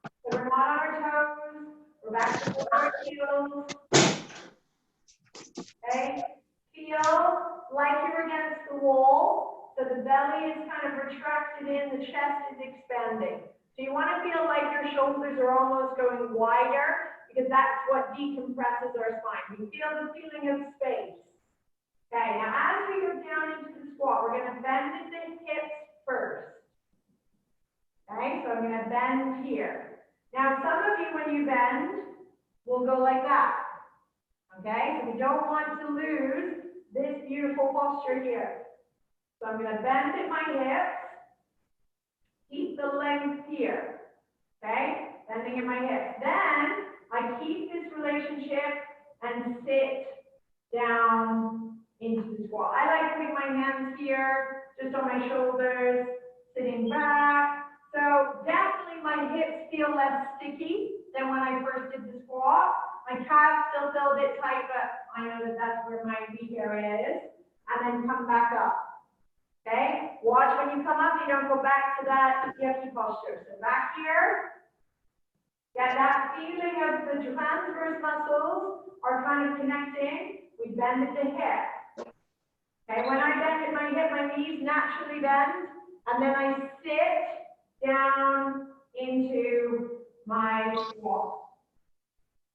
So we're not on our toes. We're back to our heels. Okay, feel like you're against the wall, so the belly is kind of retracted in, the chest is expanding. So you want to feel like your shoulders are almost going wider, because that's what decompresses our spine. You feel the feeling of space. Okay, now as we go down into the squat, we're going to bend at the hips first. Okay, so I'm going to bend here. Now some of you, when you bend, will go like that. Okay, so we don't want to lose this beautiful posture here. So I'm going to bend at my hips, keep the length here. Okay, bending at my hips. Then I keep this relationship and sit down into the squat. I like putting my hands here, just on my shoulders, sitting back. So definitely my hips feel less sticky than when I first did the squat. My calves still feel a bit tight, but I know that that's where my weak area is. And then come back up. Okay? Watch when you come up, you don't go back to that yucky posture. So back here. Get that feeling of the transverse muscles are kind of connecting. We bend at the hip. Okay? When I bend at my hip, my knees naturally bend. And then I sit down into my squat.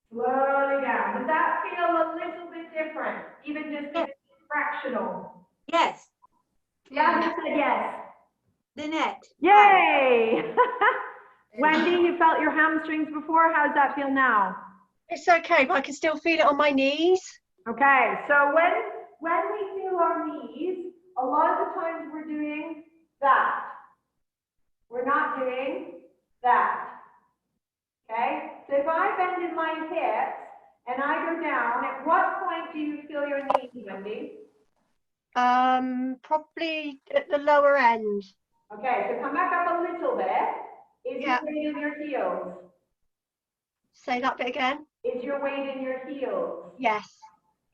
Slowly down. Does that feel a little bit different? Even just a fractional? Yes. Yeah, who said yes? Lynette. Yay! Wendy, you felt your hamstrings before. How does that feel now? It's okay, but I can still feel it on my knees. Okay, so when we feel our knees, a lot of the times we're doing that. We're not doing that. Okay, so if I bend in my hips and I go down, at what point do you feel your knees, Wendy? Probably at the lower end. Okay, so come back up a little bit. Is Yeah. your weight in your heels? Say that bit again. Is your weight in your heels? Yes.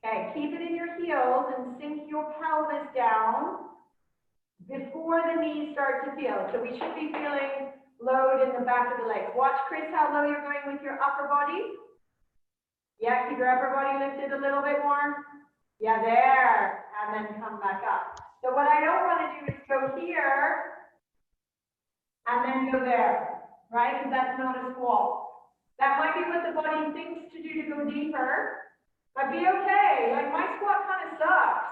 Okay, keep it in your heels and sink your pelvis down. before the knees start to feel. So we should be feeling load in the back of the legs. Watch, Chris, how low you're going with your upper body. Yeah, keep your upper body lifted a little bit more. Yeah, there, and then come back up. So what I don't want to do is go here and then go there, right? Because that's not a squat. That might be what the body thinks to do to go deeper, but be okay. Like my squat kind of sucks.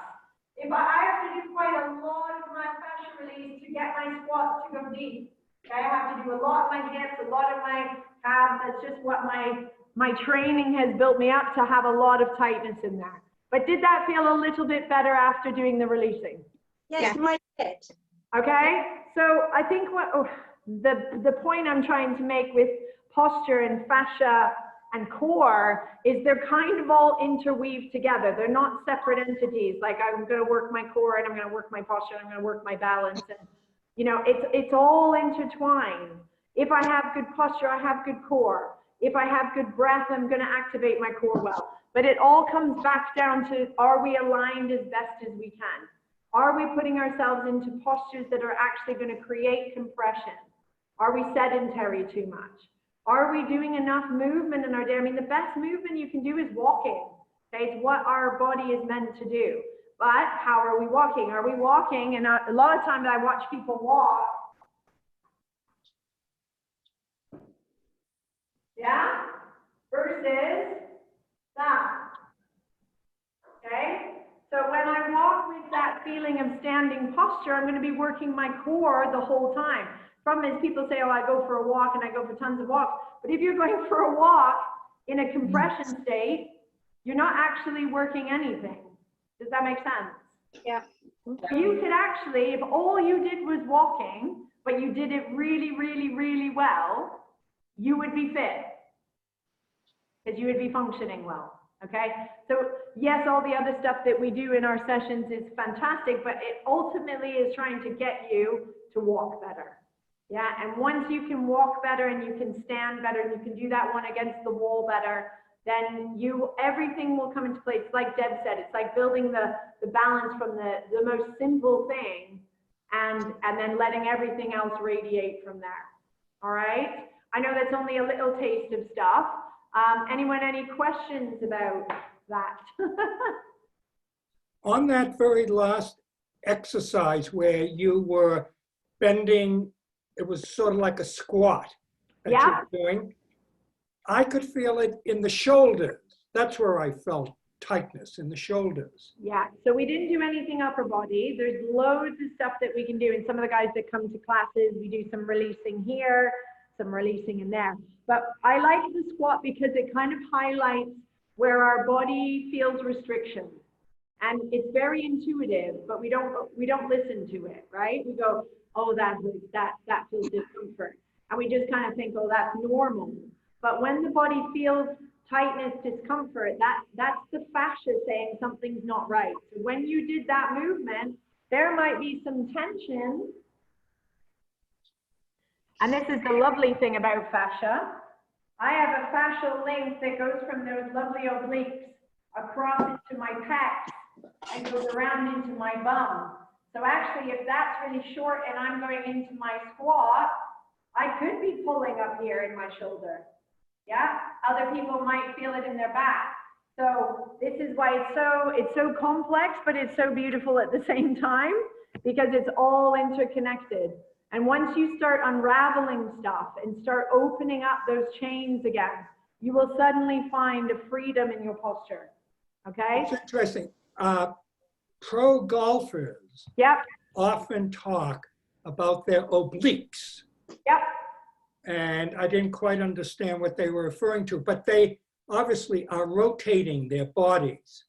If I have to do quite a lot of my fascia release to get my squat to go deep. Okay, I have to do a lot of my hips, a lot of my calves. That's just what my training has built me up to have a lot of tightness in there. But did that feel a little bit better after doing the releasing? Yes, my bit. Okay, so I think the point I'm trying to make with posture and fascia and core is they're kind of all interweaved together. They're not separate entities. Like I'm going to work my core and I'm going to work my posture and I'm going to work my balance. And you know, it's all intertwined. If I have good posture, I have good core. If I have good breath, I'm going to activate my core well. But it all comes back down to, are we aligned as best as we can? Are we putting ourselves into postures that are actually going to create compression? Are we sedentary too much? Are we doing enough movement in our day? I mean, the best movement you can do is walking. Okay, it's what our body is meant to do. But how are we walking? Are we walking? And a lot of times I watch people walk. Yeah? Versus that. Okay? So when I walk with that feeling of standing posture, I'm going to be working my core the whole time. Problem is people say, oh, I go for a walk and I go for tons of walks. But if you're going for a walk in a compression state, you're not actually working anything. Does that make sense? Yeah. So you could actually, if all you did was walking, but you did it really, really, really well, you would be fit. Because you would be functioning well. Okay, so yes, all the other stuff that we do in our sessions is fantastic, but it ultimately is trying to get you to walk better. Yeah, and once you can walk better and you can stand better and you can do that one against the wall better, then everything will come into place. Like Deb said, it's like building the balance from the most simple thing and then letting everything else radiate from there. All right, I know that's only a little taste of stuff. Anyone, any questions about that? On that very last exercise where you were bending, it was sort of like a squat that you were doing. I could feel it in the shoulders. That's where I felt tightness in the shoulders. Yeah, so we didn't do anything upper body. There's loads of stuff that we can do. And some of the guys that come to classes, we do some releasing here, some releasing in there. But I like the squat because it kind of highlights where our body feels restriction. And it's very intuitive, but we don't listen to it, right? We go, oh, that hurts, that feels discomfort. And we just kind of think, oh, that's normal. But when the body feels tightness, discomfort, that's the fascia saying something's not right. So when you did that movement, there might be some tension. And this is the lovely thing about fascia. I have a fascial link that goes from those lovely obliques across into my pecs and goes around into my bum. So actually, if that's really short and I'm going into my squat, I could be pulling up here in my shoulder. Yeah, other people might feel it in their back. So this is why it's so complex, but it's so beautiful at the same time because it's all interconnected. And once you start unraveling stuff and start opening up those chains again, you will suddenly find a freedom in your posture. Okay? It's interesting. Pro golfers often talk about their obliques. Yep. And I didn't quite understand what they were referring to, but they obviously are rotating their bodies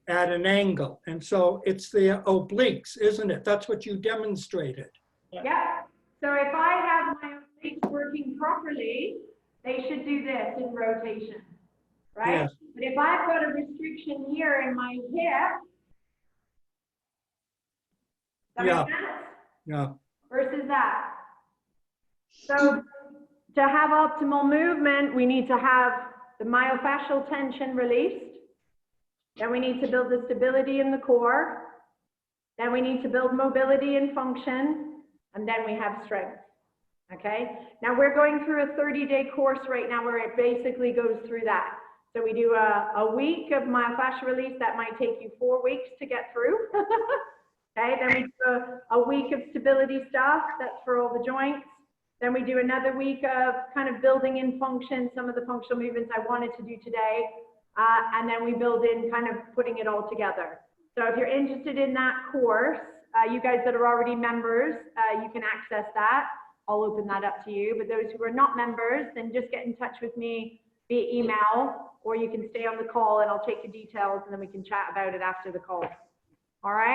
at an angle. And so it's their obliques, isn't it? That's what you demonstrated. Yeah. So if I have my obliques working properly, they should do this in rotation, right? Yes. But if I've got a restriction here in my hip, does that make sense? Yeah. Versus that. So to have optimal movement, we need to have the myofascial tension released. Then we need to build the stability in the core. Then we need to build mobility and function, and then we have strength. Okay, now we're going through a 30-day course right now where it basically goes through that. So we do a week of myofascial release that might take you 4 weeks to get through. Okay, then we do a week of stability stuff, that's for all the joints. Then we do another week of kind of building in function, some of the functional movements I wanted to do today. And then we build in kind of putting it all together. So if you're interested in that course, you guys that are already members, you can access that. I'll open that up to you. But those who are not members, then just get in touch with me via email, or you can stay on the call and I'll take your details and then we can chat about it after the call. All right.